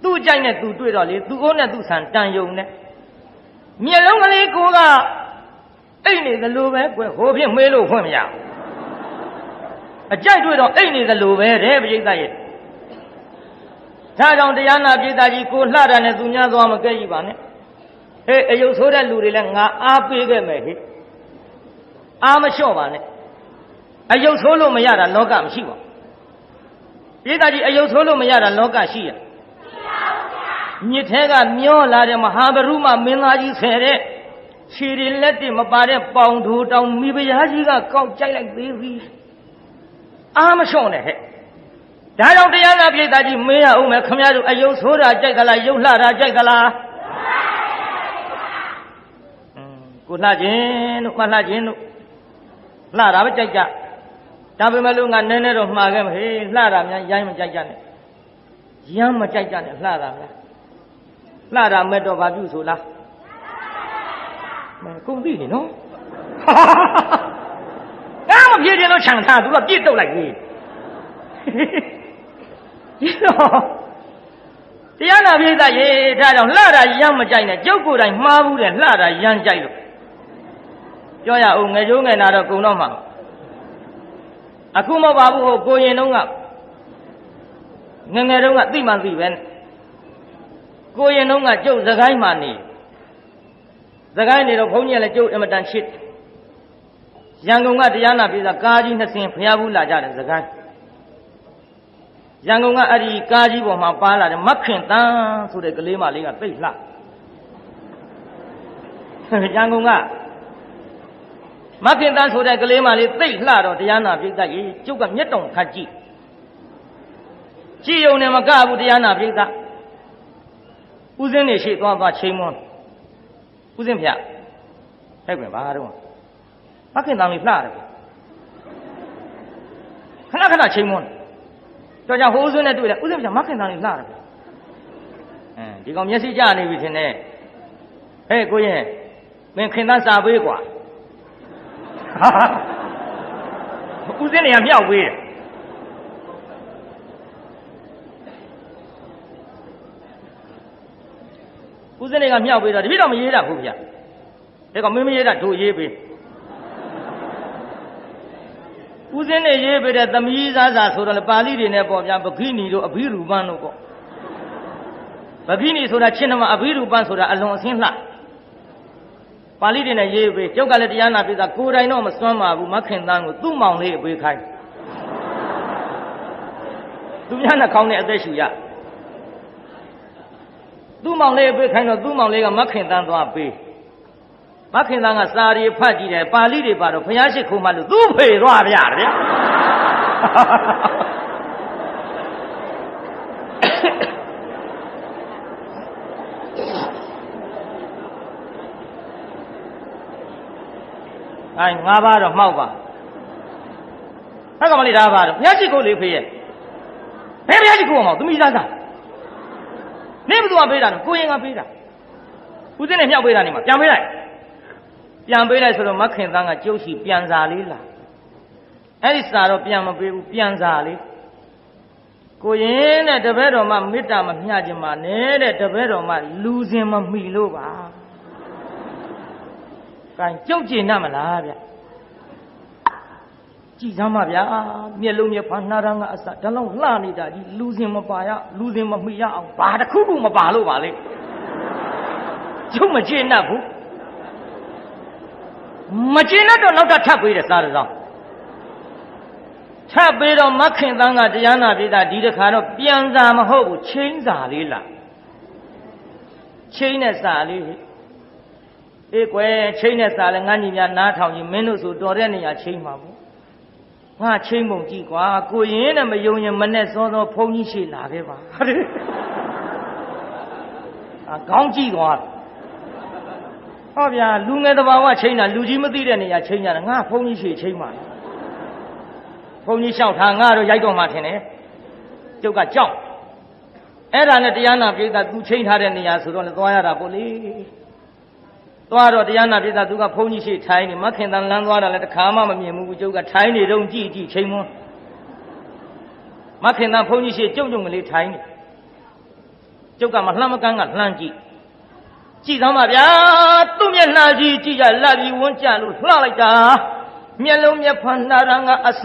Speaker 3: သူ့အကြိုက်နဲ့သူတွေ့တော့လေသူ့အိုးနဲ့သူ့ဆန်တန်ယုံနဲ့မျက်လုံးကလေးကိုကအိတ်နေသလိုပဲကွဟိုဖြင့်မေးလို့ဖွင့်မရအကြိုက်တွေ့တော့အိတ်နေသလိုပဲတဲ့ပြိဿရဲ့ဒါကြောင့်တရားနာပိဿကြီးကိုလှတာနဲ့သူများသွားမကဲ့ကြီးပါနဲ့အယုတ်ဆိုးတဲ့လူတွေလည်းငါအားပေးခဲ့မယ်ဟိအားမလျှော့ပါနဲ့အယုတ်ဆိုးလို့မရတာလောကမရှိပါပိဿကြီးအယုတ်ဆိုးလို့မရတာလောကရှိရမြစ်ထဲကမျောလာတဲ့မဟာဗရုမမင်းသားကြီးဆယ်တဲ့ခြေရလက်တွေမပါတဲ့ပေါင်ထိုးတောင်မိဖုရားကြီးကကောက်ကြိုက်လိုက်သေးပြီအားမလျှော့နဲ့ဟဲ့ဒါကြောင့်တရားနာပိဿကြီးမေးရအောင်မယ်ခမရတို့အယုတ်ဆိုးတာကြိုက်သလားယုတ်လှတာကြိုက်သလားကိုလှခြင်းတို့မလှခြင်းတို့လှတာပဲကြိုက်ကြဒါပေမဲ့လို့ငါနည်းနည်းတော့မှားခဲ့မဟေးလှတာများရိုင်းမကြိုက်ကြနဲ့ရမ်းမကြိုက်ကြနဲ့လှတာများလှတာမဲ့တော့ဘာပြုဆိုလားကုန်ပြီနေနော်ငါမပြေတယ်လို့ခြံထားသူကပြစ်တုတ်လိုက်ပြီတရားနာပိဿရေဒါကြောင့်လှတာရမ်းမကြိုက်နဲ့ကျုပ်ကိုယ်တိုင်မှားဘူးတဲ့လှတာရမ်းကြိုက်လို့ပြောရအောင်ငယ်ကျိုးငယ်နာတော့ကုံတော့မှာအခုမပါဘူးဟိုကိုရင်တုန်းကငယ်ငယ်တုန်းကသိမှသိပဲကိုရင်တုန်းကကျုပ်စကိုင်းမှနေစကိုင်းနေတော့ဘုန်းကြီးကလည်းကျုပ်အမတန်ချစ်ရန်ကုန်ကတရားနာပိဿကားကြီးနှစ်စင်းဖျားဘူးလာကြတယ်စကိုင်းရန်ကုန်ကအဲ့ဒီကားကြီးပေါ်မှာပါလာတယ်မခင်တန်းဆိုတဲ့ကလေးမလေးကသိလှရန်ကုန်ကမခင်တန်းဆိုတဲ့ကလေးမလေးသိလှတော့တရားနာပိဿကြီးကျုပ်ကမျက်တောင်ခတ်ကြည့်ရုံနဲ့မကဘူးတရားနာပိဿဦးစင်းနေရှိသွားချိန်မွန်းဦးစင်းဖျက်ဟဲ့ကွယ်ဘာတော့မခင်တန်းလေးလှတယ်ခဏချိန်မွန်းတော့ကြောင့်ဟိုးစွန်းနဲ့တွေ့တယ်ဦးစင်းဖျက်မခင်တန်းလေးလှတယ် ဒီကောင်မျက်စိကျနေပြီထင်တယ်ဟဲ့ကိုရင်မင်းခင်သားစာပေးกว่าဦးစင်းနေရမြောက်ပေးတယ်ဦးစင်းတွေကမြောက်ပေးတော့တပည့်တော်မရေးတတ်ဘူးဗျာဒါကောင်မင်းမရေးတတ်တို့ရေးပေးဦးစင်းနေရေးပေးတဲ့သမီးစားစာဆိုတော့ပါဠိတွေနဲ့ပေါ့ဗျာပခိနီတို့အဘိရူပန်းတို့ပေါ့ပခိနီဆိုတာချင်းနမအဘိရူပန်းဆိုတာအလွန်အစင်းလှပါဠိတွေနဲ့ရေးပေးကျုပ်ကလည်းတရားနာပိသကိုယ်တိုင်တော့မစွမ်းပါဘူးမခင်သားကိုသူ့မောင်လေးအပေးခိုင်းသူများနှာခေါင်းနဲ့အသက်ရှူရသူ့မောင်လေးအပေးခိုင်းတော့သူ့မောင်လေးကမခင်သားသွားပေးမခင်သားကစာရီဖတ်ကြည့်တယ်ပါဠိတွေပါတော့ဘုရားရှိခိုးမှလို့သူ့ဖေသွားဗျာဗျာငါးပါးတော့မှောက်ပါဟဲ့ကောင်မလေးဒါပါတော့ဘုရားရှိခိုးလေးဖေးရဲ့ဘယ်ဘုရားရှိခိုးအောင်သမီးသားသားနေဘသူကပေးတာတော့ကိုရင်ကပေးတာဦးစင်းနဲ့မြောက်ပေးတာနေမှာပြန်ပေးလိုက်ဆိုတော့မခင်သားကကျုပ်ရှိပြန်စာလေးလာအဲ့ဒီစာတော့ပြန်မပေးဘူးပြန်စာလေးကိုရင်တဲ့တပည့်တော်မှမေတ္တာမမျှခြင်းပါနဲ့တဲ့တပည့်တော်မှလူစင်မမိလို့ပါကဲကြုတ်ကျင်နာမလားဗျကြည်စမ်းပါဗျာမျက်လုံးမျက်ဖာနှာရမ်းကအစဒါလောက်လှနေတာကြီးလူစင်မပါရလူစင်မမိရအောင်ဘာတစ်ခုခုမပါလို့ပါလေကျုပ်မကျင်တတ်ဘူးမကျင်တော့နောက်ထပ်ပေးတယ်စားရအောင်ထပ်ပေးတော့မခင်သားကတရားနာပိသဒီတစ်ခါတော့ပြန်စာမဟုတ်ဘူးချင်းစာလေးလားချင်းနဲ့စာလေးအေးကွယ်ချင်းနဲ့စာလဲငါညီများနားထောင်ကြီးမင်းတို့ဆိုတော်တဲ့နေရာချင်းမှာပေါ့ငါချင်းပုံကြည့်ကွာကိုရင်နဲ့မယုံရင်မနဲ့စောစောဖုန်းကြီးရှိလာခဲ့ပါခေါင်းကြည့်သွားဟောဗျာလူငယ်တဘာဝချင်းတာလူကြီးမသိတဲ့နေရာချင်းကြတာငါဖုန်းကြီးရှိချင်းမှာဖုန်းကြီးလျှောက်ထားငါတော့ရိုက်တော့မှထင်တယ်ကျုပ်ကကြောက်အဲ့ဒါနဲ့တရားနာပိသသူချင်းထားတဲ့နေရာဆိုတော့လည်းသွားရတာပေါ့လေသွားတော့တရားနာပိသသူကဖုန်းကြီးရှိထိုင်းနေမခင်တန်လန်းသွားတာလည်းတစ်ခါမှမမြင်ဘူးကျုပ်ကထိုင်းနေတော့ကြည့်ချင်းမွန်းမခင်တန်ဖုန်းကြီးရှိကြုံကလေးထိုင်းနေကျုပ်ကမလှမ်းမကန်းကလှမ်းကြည့်သမ်းပါဗျာသူ့မျက်နှာကြီးကြည့်ကြလက်ပြီးဝန်းကြလို့လှလိုက်တာမျက်လုံးမျက်ဖန်နှာရံကအစ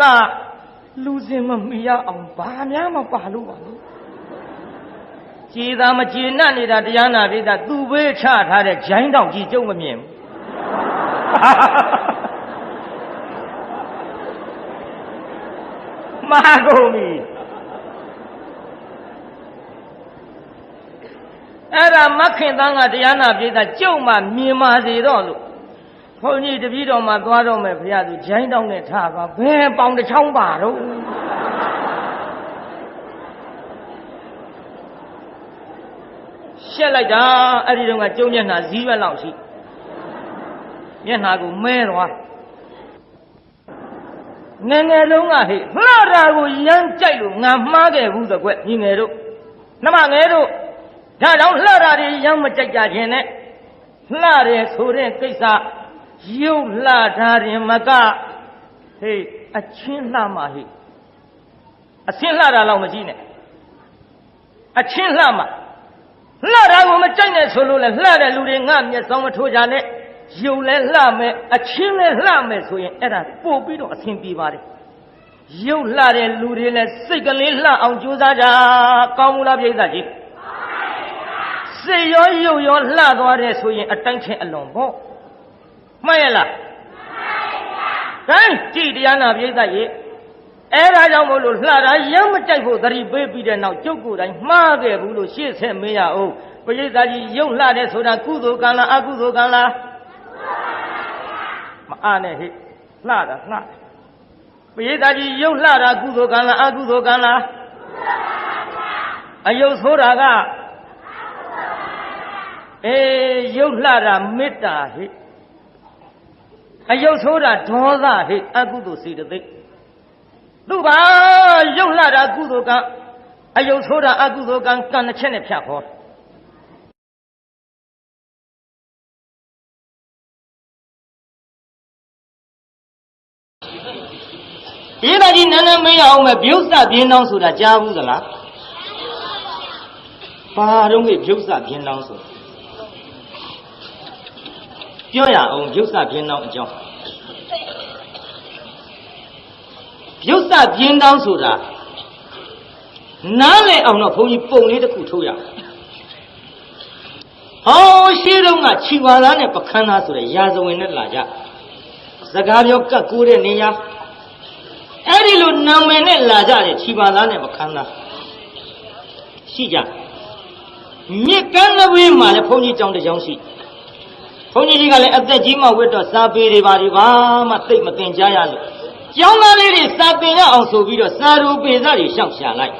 Speaker 3: လူစင်မမိရအောင်ဘာများမပါလို့ပါလို့ကြည်သာမကြည်နပ်နေတာတရားနာပိသသူ့ဘေးချထားတဲ့ဂျိုင်းတောင်ကြီးကျုံမမြင်ဘူးမာကုန်ပြီအဲ့ဒါမခင်သားကတရားနာပိသကျုံမှမြင်ပါစေတော့လို့ဘုန်းကြီးတပည့်တော်မှသွားတော့မယ်ဘုရားသူဂျိုင်းတောင်းနဲ့ထားပါဘယ်ပေါင်တစ်ချောင်းပါတော့ရှက်လိုက်တာအဲ့ဒီတော့ကကျုံမျက်နှာဇီးရွက်လောက်ရှိမျက်နှာကိုမဲသွားငယ်ငယ်လုံးကဟဲ့လှတာကိုရမ်းကြိုက်လို့ငါမှားခဲ့ဘူးတကွညီငယ်တို့နှမငယ်တို့ဒါကြောင့်လှတာတွေရမ်းမကြိုက်ကြခြင်းနဲ့လှတယ်ဆိုတဲ့ကိစ္စရုပ်လှထားရင်မကဟေးအချင်းလှမှဟေးအချင်းလှတာတော့မရှိနဲ့အချင်းလှမှလှတာကိုမကြိုက်နဲ့ဆိုလို့လဲလှတဲ့လူတွေငါမျက်စောင်းမထိုးကြနဲ့ရုပ်လဲလှမယ်အချင်းလဲလှမယ်ဆိုရင်အဲ့ဒါပို့ပြီးတော့အဆင်ပြေပါတယ်ရုပ်လှတဲ့လူတွေလဲစိတ်ကလေးလှအောင်ကြိုးစားကြကောင်းမှုလားပြိဿကြီးစိတ်ရောရုပ်ရောလှသွားတယ်ဆိုရင်အတိုင်းချင်းအလွန်ပေါ့မှန်ရလားမှန်ပါဘူးကြည်တရားနာပြိဿကြီးအဲ့ဒါကြောင့်မို့လို့လှတာရမ်းမကြိုက်ဖို့သတိပေးပြီးတဲ့နောက်ကျုပ်ကိုယ်တိုင်မှားခဲ့ဘူးလို့ရှေ့ဆက်မေးရအောင်ပရိသတ်ကြီးရုပ်လှတယ်ဆိုတာကုသိုလ်ကံလားအကုသိုလ်ကံလားမအားနဲ့ဟိလှတာလှပရိသတ်ကြီးရုပ်လှတာကုသိုလ်ကံလားအကုသိုလ်ကံလားအယုတ်ဆိုးတာကရုပ်လှတာမေတ္တာဟိအယုတ်ဆိုးတာဒေါသဟိအကုသိုလ်စေတသိက်သူပါရုပ်လှတာကုသိုလ်ကံအယုတ်ဆိုးတာအကုသိုလ်ကံကံတစ်ချက်နဲ့ဖြတ်ခေါ် ဒီသားကြီးနန်းနန်းမင်းအောင်မဲ့ပြုတ်စပြင်းတောင်းဆိုတာကြားဘူးသလားဘာတော့ငါပြုတ်စပြင်းတောင်းဆိုပြောရအောင်ပြုတ်စပြင်းတောင်းအကြောင်းပြုတ်စပြင်းတောင်းဆိုတာနားလည်အောင်တော့ဘုန်းကြီးပုံလေးတစ်ခုထုတ်ရအောင်ဟောရှိတော့ကခြိဝါသားနဲ့ပခန်းသားဆိုတဲ့ရာဇဝင်နဲ့လာကြစကားပြောကတ်ကိုးတဲ့နေရာအဲ့ဒီလိုနာမည်နဲ့လာကြတဲ့ခြိဝါသားနဲ့ပခန်းသားရှိကြမြစ်ကမ်းနဘေးမှာလည်းဘုန်းကြီးကျောင်းတစ်ကျောင်းရှိဘုန်းကြီးကလည်းအသက်ကြီးမှဝတ်တော့စာပေတွေပါဒီဘာမှသိမသင်ကြားရလို့ကျောင်းသားလေးတွေစာသင်ရအောင်ဆိုပြီးတော့စာရူပေစတွေရှောက်ရှာလိုက်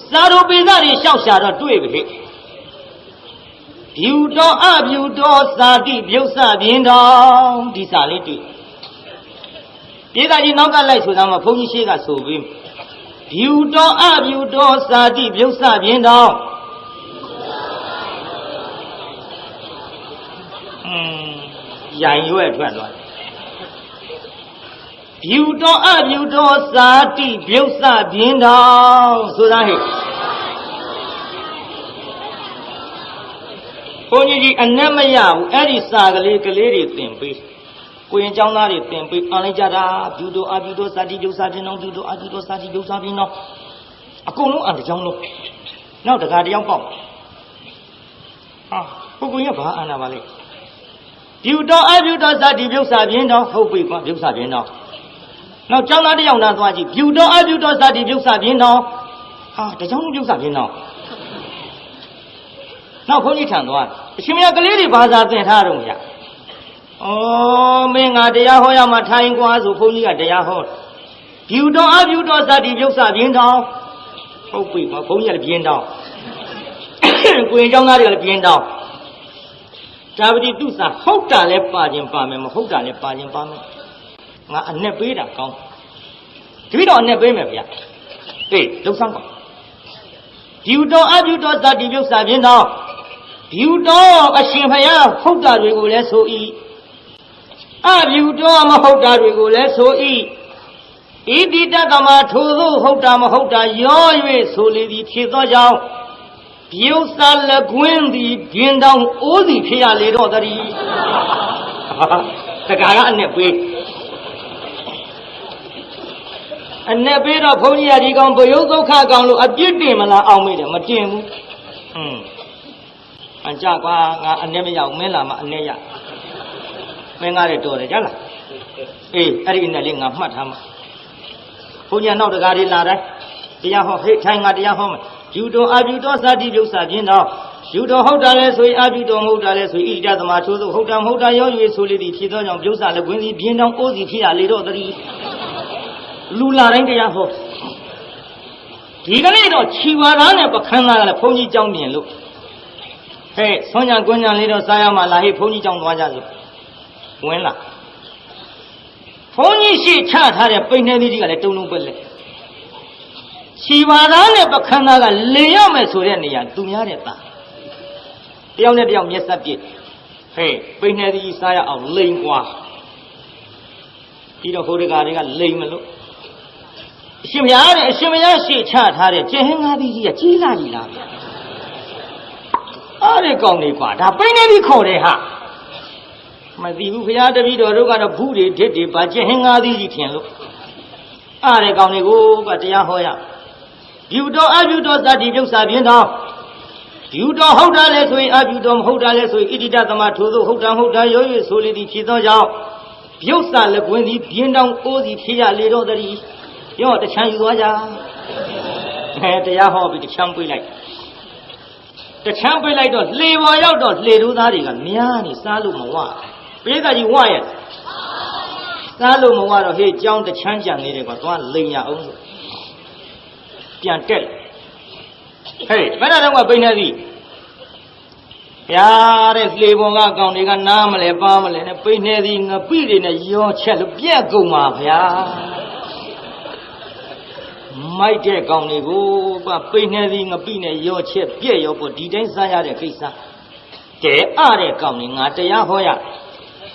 Speaker 3: စာရူပေစတွေရှောက်ရှာတော့တွေ့ပြီဖြူတော်အဖြူတော်စာတိပြုတ်စပြင်းတော်ဒီစာလေးတွေ့ပြေသာကြီးနောက်ကလိုက်ဆိုတာမှဘုန်းကြီးရှေ့ကဆိုပြီးဖြူတော်အဖြူတော်စာတိပြုတ်စပြင်းတော်ရိုင်ရွဲ့ထွက်သွားဖြူတော်အဖြူတော်စာတိပြုတ်စပြင်းတော်ဆိုတာဟဲ့ဘုန်းကြီးအနက်မရဘူးအဲ့ဒီစာကလေးတွေသင်ပေးကိုရင်ကျောင်းသားတွေသင်ပေးအန်လိုက်ကြတာဖြူတော်အဖြူတော်စာတိပြုတ်စပြင်းတော်ဖြူတော်အဖြူတော်စာတိပြုတ်စပြင်းတော်အကုန်လုံးအန်တစ်ကြောင်းလုံးနောက်တခါတယောက်ပေါက်ဟာကိုရင်ကဘာအာနာပါလဲဖြူတော်အဖြူတော်စာတိပြုတ်စပြင်းတော်ဟုတ်ပြီကွာပြုတ်စပြင်းတော်နောက်ကျောင်းသားတယောက်နာသွားကြည့်ဖြူတော်အဖြူတော်စာတိပြုတ်စပြင်းတော်ဟာတကြောင်းပြုတ်စပြင်းတော်နောက်ဘုန်းကြီးထံသွားအရှင်မရကလေးတွေဘာသာသင်ထားတော့ရဩမင်းငါတရားဟောရမှာထိုင်ကွာဆိုဘုန်းကြီးကတရားဟောဖြူတော်အဖြူတော်စာတိပြုတ်စပြင်းတော်ဟုတ်ပြီကွာဘုန်းကြီးကလည်းပြင်းတော်ကိုရင်ကျောင်းသားတွေကလည်းပြင်းတော်ဒါပတိသူစာဟုတ်တာလဲပါခြင်းပါမယ်မဟုတ်တာလဲပါခြင်းပါမယ်ငါအနဲ့ပေးတာကောင်းတပည့်တော်အနဲ့ပေးမယ်ဗျာဟေးလုံဆောင်ကောဖြူတော်အဖြူတော်စာတိပြုတ်စပြင်းတော်ဖြူတော်အရှင်ဖယားဟုတ်တာတွေကိုလည်းဆို၏အဖြူတော်မဟုတ်တာတွေကိုလည်းဆို၏ဣတိတကမထိုသို့ဟုတ်တာမဟုတ်တာရော၍ဆိုလေသည်ဖြစ်သောကြောင့်ပြုတ်စလက်ကွင်းသည်ပြင်းတောင်းအိုးစီဖြစ်ရလေတော့တည်းတကာကအနဲ့ပေးအနဲ့ပေးတော့ဘုန်းကြီးကဒီကောင်ဘယုတ်ဒုက္ခကောင်လို့အပြစ်တင်မလားအောင်မေးတယ်မတင်ဘူးအကြကွာငါအနဲ့မရောက်မင်းလာမှအနဲ့ရမင်းကားတယ်တော်တယ်ကြလားအေးအဲ့ဒီအနဲ့လေးငါမှတ်ထားမှာဘုန်းကြီးနောက်တကားလေးလာတိုင်းတရားဟောဟေ့ထိုင်ငါတရားဟောမယ်ယူတော်အပြုတော်စာတိပြုတ်စာပြင်းတော့ယူတော်ဟုတ်တာလဲဆိုရင်အပြုတော်မဟုတ်တာလဲဆိုဣတိတသမထိုးသို့ဟုတ်တာမဟုတ်တာရော၍ဆိုလေသည်ဖြစ်သောကြောင့်ပြုတ်စာလည်းကွင်းစီပြင်းတောင်းအိုးစီဖြစ်ရလေတော့တည်းလူလာတိုင်းတရားဟောဒီကနေ့တော့ခြိဝါသားနဲ့ပခန်းသားကလည်းဘုန်းကြီးကြောင်းပြင်လို့ဟဲ့ဆွမ်းညာကွန်းညာလေးတော့စားရမှာလားဟေ့ဘုန်းကြီးကြောင်းသွားကြစို့ဝင်လာဘုန်းကြီးရှေ့ချထားတဲ့ပိန်နေသီးကြီးကလည်းတုံလုံးပဲလေခြိဝါသားနဲ့ပခန်းသားကလင်ရမယ်ဆိုတဲ့နေရာသူများတဲ့သားတယောက်နဲ့တယောက်မျက်စပ်ပြစ်ဟဲ့ပိန်နေသီးစားရအောင်လိန်ကွာပြီးတော့ဘုရားတွေကလိန်မလို့အရှင်ဘုရားတဲ့အရှင်ဘုရားရှေ့ချထားတဲ့ကျင်ဟင်းငါးသီးကြီးကကြီးလာကြီးလားအားရကောင်းနေကွာဒါပိန်နေသီးခေါ်တယ်ဟာမသိဘူးဘုရားတပည့်တော်တို့ကတော့ဘူးတွေဓစ်တွေပါကျင်ဟင်းငါးသီးကြီးထင်လို့အားရကောင်းနေကိုကတရားဟောရဖြူတော်အဖြူတော်စာတိပြုတ်စာပြင်းတော်ဖြူတော်ဟုတ်တာလဲဆိုရင်အဖြူတော်မဟုတ်တာလဲဆိုရင်ဣတိတသမထိုသို့ဟုတ်တာမဟုတ်တာရော၍ဆိုလေသည်ဖြစ်သောကြောင့်ပြုတ်စာလက်ကွင်းသည်ပြင်းတောင်းအိုးစီဖြစ်ရလေတော့တည်းရောတချမ်းယူသွားကြတရားဟောပြီးတချမ်းပေးလိုက်တော့လှေပေါ်ရောက်တော့လှေတို့သားတွေကများနေစားလို့မဝပိဿကြီးဝရဲ့စားလို့မဝတော့ဟေ့ကြောင်းတချမ်းကြံနေတယ်ကွာသွားလိန်ရအောင်ဆိုပြန်တက်ဟေးဘယ်တော့မှပိန်နေသည်ဗျာတဲ့လှေပေါ်ကကောင်တွေကနားမလဲပါမလဲနဲ့ပိန်နေသည်ငပိတွေနဲ့ရောချက်လို့ပြက်ကုန်ပါဗျာမိုက်တဲ့ကောင်တွေကိုပိန်နေသည်ငပိနဲ့ရောချက်ပြက်ရောပေါ့ဒီတိုင်းစားရတဲ့ကိစ္စတဲအားတဲ့ကောင်တွေငါတရားဟောရ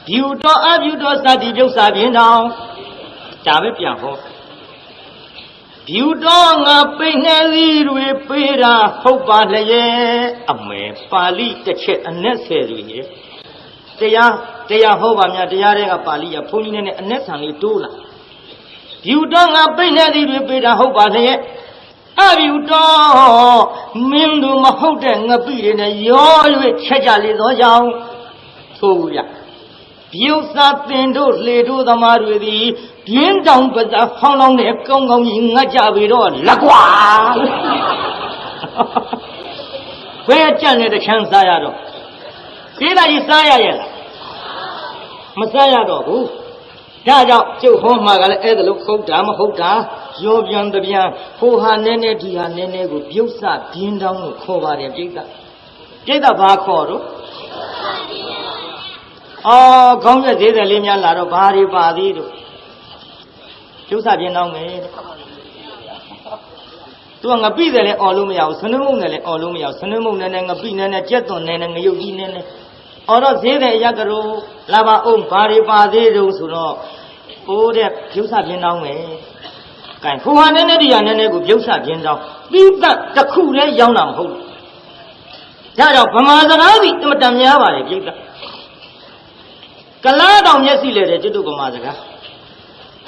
Speaker 3: ဖြူတော်အဖြူတော်စာတိပြုတ်စာပြင်းတော် ဒါပဲပြန်ဟောဒီတော့ငါပိတ်နေသည်တွေပေးတာဟုတ်ပါလျက်အမေပါဠိတစ်ချက်အနက်ဆယ်တွေရဲ့တရားဟောပါများတရားတွေကပါဠိရဘုန်းကြီးနဲ့အနက်ဆံလေးတိုးလာဒီတော့ငါပိတ်နေသည်တွေပေးတာဟုတ်ပါလျက်အဘို့တော့မင်းတို့မဟုတ်တဲ့ငပိတွေနဲ့ရော၍ချက်ကြလေသောကြောင့်သို့ဘူးဗျပြုစာတင်တို့လေတို့သမားတွေသည်ပြင်းတောင်ပစာဖောင်းလောင်းနဲ့ကောင်းကောင်းကြီးငတ်ကြပြီတော့လက်ကွာဘယ်ကြံ့နေတဲ့ချမ်းစားရတော့သေသားကြီးစားရရဲ့လားမစားရတော့ဘူးဒါကြောင့်ကျုပ်ဟောမှာကလည်းအဲ့ဒါလို့ဟုတ်တာမဟုတ်တာရောပြန်တပြန်ဟိုဟာနည်းနည်းဒီဟာနည်းနည်းကိုပြုတ်စပြင်းတောင်းလို့ခေါ်ပါတယ်ပြိဿဘာခေါ်တော့ခေါင်းရက်သေးတယ်လေးများလာတော့ဘာတွေပါသေးတို့ပြုတ်စပြင်းတောင်းမယ်သူကငပိတယ်လည်းအော်လို့မရဘူးဆနွမုံတယ်လည်းအော်လို့မရဘူးဆနွမုံနဲ့ငပိနဲ့ကြက်သွန်နဲ့ငရုတ်ကြီးနဲ့အော်တော့သေးတယ်ရကရိုးလာပါအောင်ဘာတွေပါသေးတုံးဆိုတော့ဟိုတဲ့ပြုတ်စပြင်းတောင်းမယ်ကဲဟိုဟာနဲ့ဒီဟာနဲ့ကိုပြုတ်စပြင်းတောင်းပြီးသက်တစ်ခုတည်းရောင်းတာမဟုတ်ဘူးဒါကြောင့်ဗမာစကားကြီးအမတန်များပါတယ်ပြုတ်သက်ကလားတောင်မျက်စိလဲတယ်ကျွတ်တို့ဗမာစကား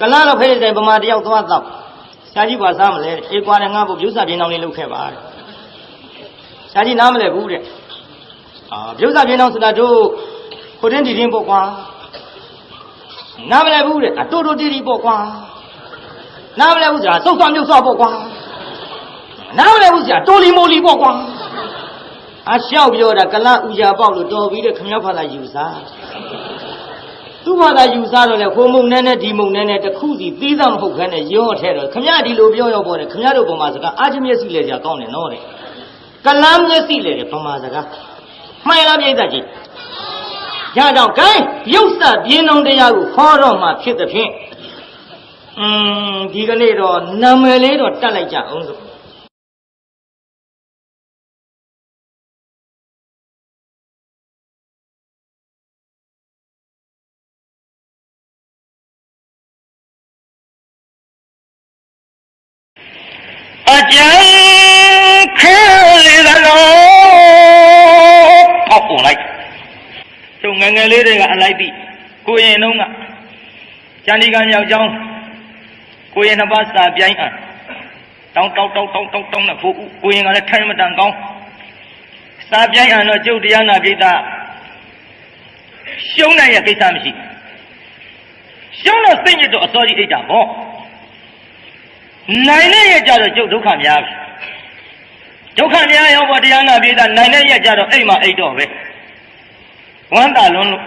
Speaker 3: ကလားတော့ဖေးတယ်ဗမာတယောက်သွားတော့ဆရာကြီးပါစားမလဲအေးကွာတယ်ငါ့ဘုပြုတ်စပြင်းတောင်းလေးလုပ်ခဲ့ပါတဲ့ဆရာကြီးနားမလဲဘူးတဲ့ပြုတ်စပြင်းတောင်းဆိုတာတို့ကိုတင်းတီတင်းပေါ့ကွာနားမလဲဘူးတဲ့တိုးတိုးတီတီပေါ့ကွာနားမလဲဘူးဆိုတာစုပ်ဆွမြုပ်ဆွပေါ့ကွာနားမလဲဘူးဆိုတာတိုလီမိုလီပေါ့ကွာရှောက်ပြောတာကလဥကြပေါက်လို့တော်ပြီးတဲ့ခမြောက်ဖာသာယူစားသူ့ဖာသာယူစားတော့လေဟိုမုံနဲ့ဒီမုံနဲ့တခုစီသီးသားမဟုတ်ခန်းနဲ့ရောထဲတော့ခမရဒီလိုပြောရောပေါ်တယ်ခမရတို့ဗမာစကားအာချမျက်စိလေကြာကောင်းတယ်နော်တဲ့ကလမျက်စိလေဗမာစကားမှန်လားပြိဿကြီးရတော့ဂိုင်းရုပ်စပြင်းအောင်တရားကိုခေါ်တော့မှဖြစ်တဲ့ဖြင့်ဒီကနေ့တော့နာမည်လေးတော့တတ်လိုက်ကြအောင်ဆိုအကျဉ်ခဲလေသလုံးပေါက်ပေါ်လိုက်ကျုံငငယ်လေးတွေကအလိုက်ပြီကိုရင်တုံးကကျန်ဒီကမြောက်ကျောင်းကိုရင်နှစ်ပါးစာပြိုင်းအောင်တောင်းနဲ့ဖို့ကိုရင်ကလည်းထိုင်မတန်ကောင်းစာပြိုင်းအောင်တော့ကျုပ်တရားနာပိဋကရှုံးနိုင်ရဲ့ကိစ္စမရှိရှုံးတော့စိတ်ညစ်တော့အစောကြီးအိတ်တာပေါ့နိုင်တဲ့ရဲ့ကြတော့ကျုပ်ဒုက္ခများပြီဒုက္ခများရောပေါ့တရားနာပိဋကနိုင်တဲ့ရဲ့ကြတော့အိတ်မှာအိတ်တော့ပဲဝမ်းသာလွန်းလို့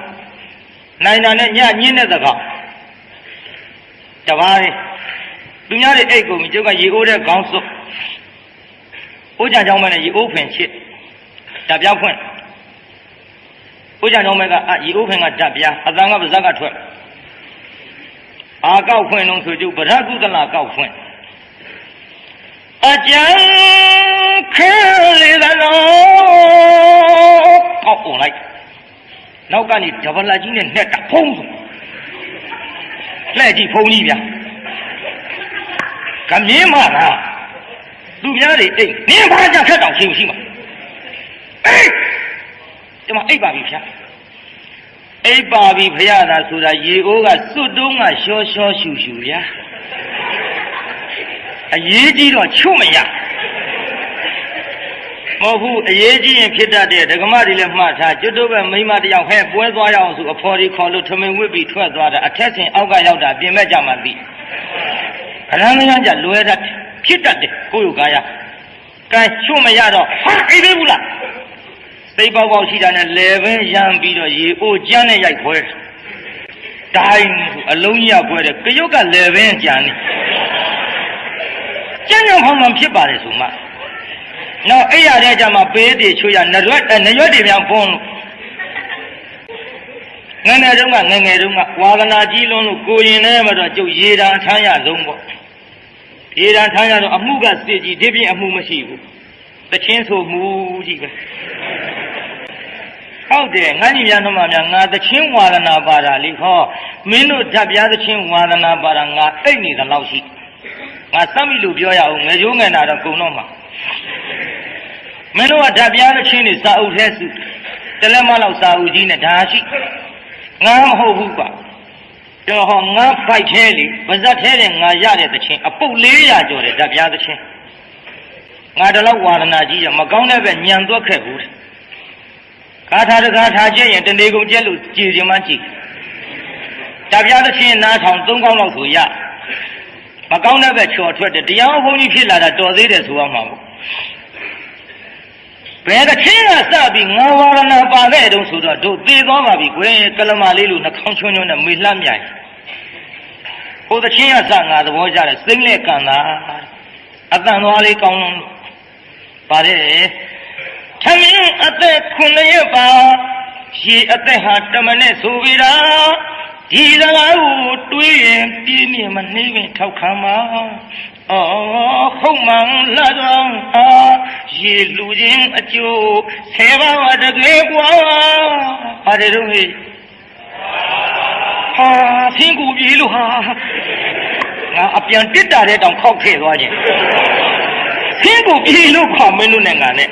Speaker 3: နိုင်တာနဲ့ညညင်းတဲ့သကောင်တပါးလေးသူများတွေအိတ်ကုန်ပြီကျုပ်ကရေအိုးတဲ့ခေါင်းစွပ်အိုးကြကြောင်းမဲ့နဲ့ရေအိုးဖင်ချစ်ဓာတ်ပြောင်းဖွင့်အိုးကြကြောင်းမဲ့ကရေအိုးဖင်ကဓာတ်ပြားအတန်ကပါဇက်ကထွက်အာကောက်ဖွင့်လုံးဆိုကျုပ်ဗရကုသလကောက်ဖွင့်အကျဉ်ခဲလေသလုံးပေါက်အောင်လိုက်နောက်ကနေဒဗလာကြီးနဲ့နှက်တာဖုံးဆိုလှဲ့ကြည့်ဖုံးကြီးဗျာကမြင်းမလားသူများတွေအိတ်နင်းဘာကြခက်တောင်ရှိမရှိမှာအေးဒီမှာအိတ်ပါပြီဗျာအိတ်ပါပြီဖရသာဆိုတာရေအိုးကစွတ်တုံးကရှောရှောရှူရှူဗျာအရေးကြီးတော့ချွတ်မရမဟုတ်ဘူးအရေးကြီးရင်ဖြစ်တတ်တဲ့ဒကမတွေလည်းမှတ်ထားကျွတ်တော့ပဲမိမတယောက်ဟဲ့ပွဲသွားရအောင်ဆိုအဖော်ဒီခေါ်လို့ထမင်းဝစ်ပြီးထွက်သွားတာအထက်ဆင်အောက်ကရောက်တာပြင်မဲ့ကြမှသိအရမ်းမရကြလွယ်တတ်ဖြစ်တတ်တယ်ကိုယ့်ယူကားရကဲချွတ်မရတော့ဟာအိပ်သေးဘူးလားသိပေါက်ပေါက်ရှိတာနဲ့လေပင်ရမ်းပြီးတော့ရေအိုးကျန်းနဲ့ရိုက်ခွဲတိုင်းအလုံးကြီးကခွဲတယ်ကရုတ်ကလေပင်ကြံနေကျန်းကျန်းဖောင်းမှန်ဖြစ်ပါတယ်ဆိုမှနောက်အဲ့ရတဲ့ကြမှာပေးတည်ချွေရနရွက်တွေများဖုံးလို့ငငယ်တုန်းကဝါဒနာကြီးလွန်းလို့ကိုရင်နဲ့မတော့ကျုပ်ရေတံထမ်းရဆုံးပေါ့ရေတံထမ်းရတော့အမှုကစစ်ကြီးဒီပြင်အမှုမရှိဘူးတချင်းဆိုမှုကြီးပဲ ဟုတ်တယ်ငါညီများတို့မှများငါသချင်းဝါဒနာပါတာလေဟောမင်းတို့ဓာတ်ပြားသချင်းဝါဒနာပါတာငါအိတ်နေသလောက်ရှိငါစမ်းပြီလို့ပြောရအောင်ငယ်ကျိုးငယ်နာတော့ကုံတော့မှာမင်းတို့ကဓာတ်ပြားသချင်းတွေစာအုပ်ထဲစုတလက်မလောက်စာအုပ်ကြီးနဲ့ဒါရှိငါမဟုတ်ဘူးကွာကျွန်တော်ဟောငါဖိုက်သေးလေဗဇက်သေးတယ်ငါရတဲ့သချင်းအပုတ်400ကျော်တယ်ဓာတ်ပြားသချင်းငါတလောက်ဝါဒနာကြီးရမကောင်းတဲ့ပဲညံသွက်ခဲ့ဘူးဂါထာတကားထားကျင့်ရင်တနေကုန်ကျက်လို့ကြည်စင်မှကြည်ဓာတ်ပြားသချင်းနားထောင်3ကောင်းလောက်ဆိုရမကောင်းတဲ့ပဲချော်ထွက်တယ်တရားဘုန်းကြီးဖြစ်လာတာတော်သေးတယ်ဆိုရမှာပေါ့ဘယ်တစ်ချင်းကစပြီးငါဝါရဏပါခဲ့တုံးဆိုတော့တို့သေသွားပါပြီကွယ်ကလမလေးလိုနှာခေါင်းချွန်းချွန်းနဲ့မေလှမြိုင်ဟိုတစ်ချင်းကစငါသဘောကျတယ်စိမ့်လက်ကန်တာအတန်သွားလေးကောင်းလုံးပါတယ်ထမင်းအသက်9ရက်ပါရေအသက်ဟာတမနဲ့ဆိုပြီလားဒီစကားကိုတွေးရင်ပြင်းနေမနှိမ့်ပင်ထောက်ခံမှာဟုတ်မှန်လားတော့ရေလူချင်းအကျိုး10ပါးတကယ်ကွာပါတယ်တော့ဟဲ့ဟာဖင်းကူပြေလို့ဟာငါအပြန်တစ်တာတဲ့တောင်ခောက်ခဲ့သွားခြင်းဖင်းကူပြေလို့ခေါ်မင်းတို့နဲ့ငါနဲ့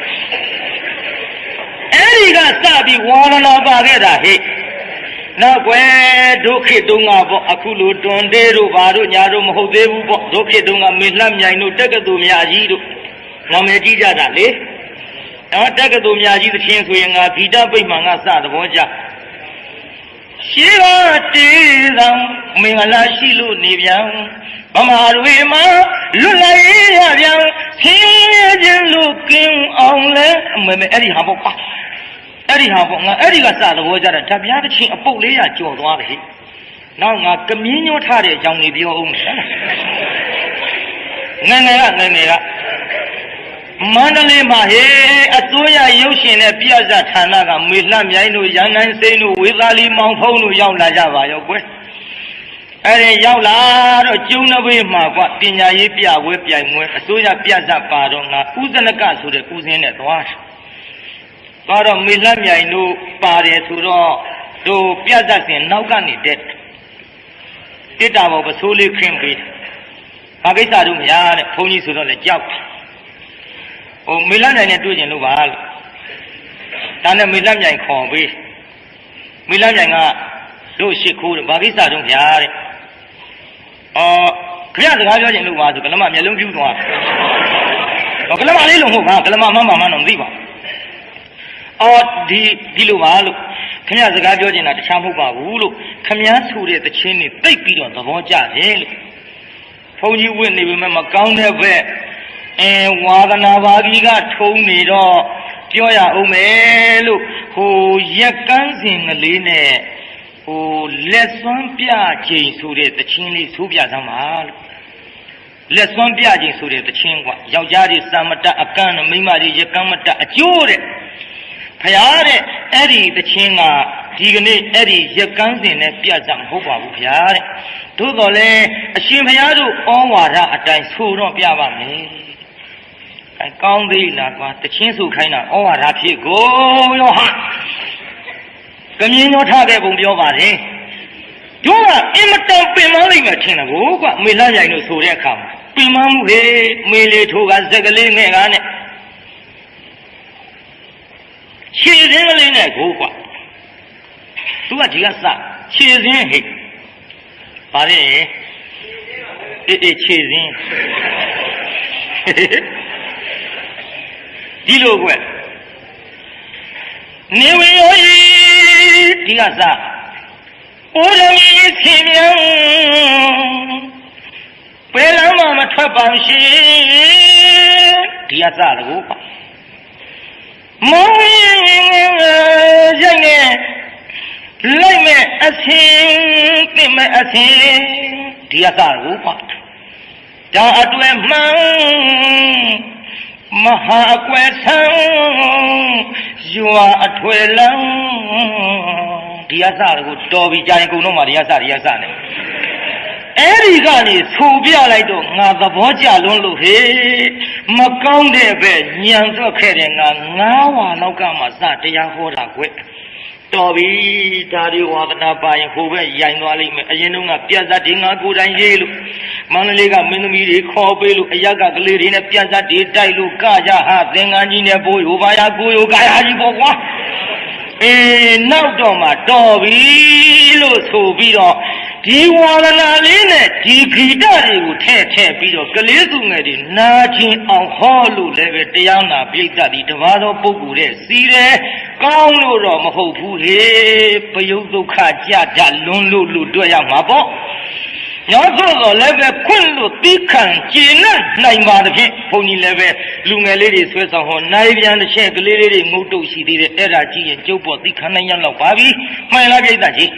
Speaker 3: အဲ့ဒီကစပြီးဝါရဏပါခဲ့တာဟဲ့နောက်ွယ်ဒုက္ခတုံးကပေါ့အခုလိုတွန်တေးတို့ဘာတို့ညာတို့မဟုတ်သေးဘူးပေါ့ဒုက္ခတုံးကမေလှမြိုင်တို့တက္ကသိုလ်များကြီးတို့နာမည်ကြီးကြတာလေတက္ကသိုလ်များကြီးသဖြင့်ဆိုရင်ငါဂီတပိတ်မှန်ကစသဘောကျရှိပါတေးသောမင်္ဂလာရှိလို့နေပြန်ဗမာတွေမှာလွတ်လပ်ရေးရပြန်ဆင်းရဲခြင်းလို့ကင်းအောင်လဲအမေအဲ့ဒီဟာပေါ့ကွာအဲ့ဒီဟာပေါ့ငါအဲ့ဒီကစသဘောကျတာဓာတ်ပြားတစ်ချင်းအပုတ်400ကျော်သွားတယ်နောက်ငါကမြင်းညှိုးထားတဲ့အကြောင်းလေးပြောအောင်မယ်ငယ်ငယ်ကမန္တလေးမှာဟေးအစိုးရရုပ်ရှင်နဲ့ပြဇာဌာနကမေလှမြိုင်တို့ရန်နိုင်စိမ့်တို့ဝေသာလီမောင်ဖုံးတို့ရောက်လာကြပါရောကွယ်အဲ့ဒီရောက်လာတော့ကျုံနဘေးမှာကွပညာရေးပြပွဲပြိုင်ပွဲအစိုးရပြဇာပါတော့ငါဥဇနကဆိုတဲ့ဥစဉ်နဲ့သွားတော့မေလှမြိုင်တို့ပါတယ်ဆိုတော့တို့ပြဇာစင်နောက်ကနေတက်တာပေါ်ပစိုးလေးခင်းပေးဘာကိစ္စတို့မရတဲ့ဘုန်းကြီးဆိုတော့လည်းကြောက်ဟိုမေလှမြိုင်နဲ့တွေ့ကျင်လို့ပါလို့ဒါနဲ့မေလှမြိုင်ခေါ်ပေးမေလှမြိုင်ကတို့ရှ िख ိုးတယ်ဘာကိစ္စတို့ဗျာတဲ့ခရစကားပြောကျင်လို့ပါဆိုကလမမျက်လုံးပြူးသွားကလမလေးလုံးဟုတ်ပါကလမမမတော့မသိပါဒီလိုပါလို့ခမရစကားပြောချင်တာတခြားမဟုတ်ပါဘူးလို့ခမည်းဆိုတဲ့တခြင်းတွေတိတ်ပြီးတော့သဘောကျတယ်လို့ဘုန်းကြီးဝင့်နေပေမဲ့မကောင်းတဲ့ဘက်ဝါဒနာဘာကြီးကထုံးနေတော့ပြောရအောင်မယ်လို့ဟိုရက်ကန်းစင်ကလေးနဲ့ဟိုလက်စွမ်းပြချိန်ဆိုတဲ့တခြင်းလေးဆိုပြသမှာလို့လက်စွမ်းပြချိန်ဆိုတဲ့တခြင်းကွာယောက်ျားတွေစာမတတ်အကန့်နဲ့မိန်းမတွေရက်ကန်းမတတ်အကျိုးတဲ့ဖရာတဲ့အဲ့ဒီတခြင်းကဒီကနေ့အဲ့ဒီရက်ကန်းစင်နဲ့ပြတ်ကြမဟုတ်ပါဘူးဖရာတဲ့သို့တော်လည်းအရှင်ဖရာတို့ဩဝါဒအတိုင်းဆိုတော့ပြပါမယ်အဲကောင်းသေးလားကွာတခြင်းဆိုခိုင်းတာဩဝါဒဖြစ်ကိုရောဟာကမြင်းရောထားခဲ့ပုံပြောပါတယ်တို့ကအင်မတန်ပင်မလိမ့်မယ်ထင်တယ်ကိုကွာမေလှမြိုင်တို့ဆိုတဲ့အခါမှာပင်မမှုဟေးမေလေထိုးကစက်ကလေးငဲ့ကားနဲ့ခြေစင်းကလေးနဲ့ကိုကွာသူကဒီကစခြေစင်းဟိတ်ပါလေအေးခြေစင်းဒီလိုကွနေဝရောဒီကစအိုးတော်ကြီးဆင်းမြောင်းဘယ်လမ်းမှမထွက်ပါရှိဒီကစတကူပါမောင်ရင်ရိုက်နေလိုက်မဲ့အစင်းသိမဲ့အစင်းဒီကစားကိုပါဒါအတွဲမှန်မဟာအကွယ်ဆန်းရွာအထွေလန်းဒီကစားကိုတော်ပြီးကြာရင်ကုံတော့မှဒီကစားနေအဲ့ဒီကနေဆိုပြလိုက်တော့ငါသဘောကျလွန်းလို့ဟေးမကောင်းတဲ့ပဲညံသွက်ခဲ့တဲ့ငါ9ဝါလောက်ကမှစတရားဟောတာကွ
Speaker 1: တော်ပြီဒါတွေဝါသနာပါရင်ဟိုဘက်ရိုင်သွားလိမ့်မယ်အရင်တုန်းကပြတ်စားတွေငါကိုယ်တိုင်ရေးလို့မန္တလေးကမင်းသမီးတွေခေါ်ပေးလို့အရက်ကကလေးတွေနဲ့ပြတ်စားတွေတိုက်လို့ကကြဟာသင်္ကန်းကြီးနဲ့ဘိုးရိုးပါရကိုရိုးကာယာကြီးပေါ့ကွာနောက်တော့မှတော်ပြီလို့ဆိုပြီးတော့ဒီဝါဒနာလေးနဲ့ဒီဂီတတွေကိုထည့်ပြီးတော့ကလေးစုငယ်တွေနာချင်းအောင်ဟောလို့လည်းပဲတရားနာပြိတ္တဒီတပါးသောပုဂ္ဂိုလ်တဲ့စီးတယ်ကောင်းလို့တော့မဟုတ်ဘူးဟေးပယုတ်ဒုက္ခကြတလွန်းလို့တွေ့ရမှာပေါ့ညောဆိုတော့လည်းပဲခွင့်လို့တိခံကျင်နိုင်ပါသဖြင့်ဘုန်းကြီးလည်းပဲလူငယ်လေးတွေဆွဲဆောင်ဟောနိုင်ပြန်တစ်ချက်ကလေးလေးတွေငုတ်တုတ်ရှိသေးတယ်အဲ့ဒါကြည့်ရင်ကျုပ်ပေါ်တိခံနိုင်ရတော့ပါပြီမှန်လားပြိတ္တကြီး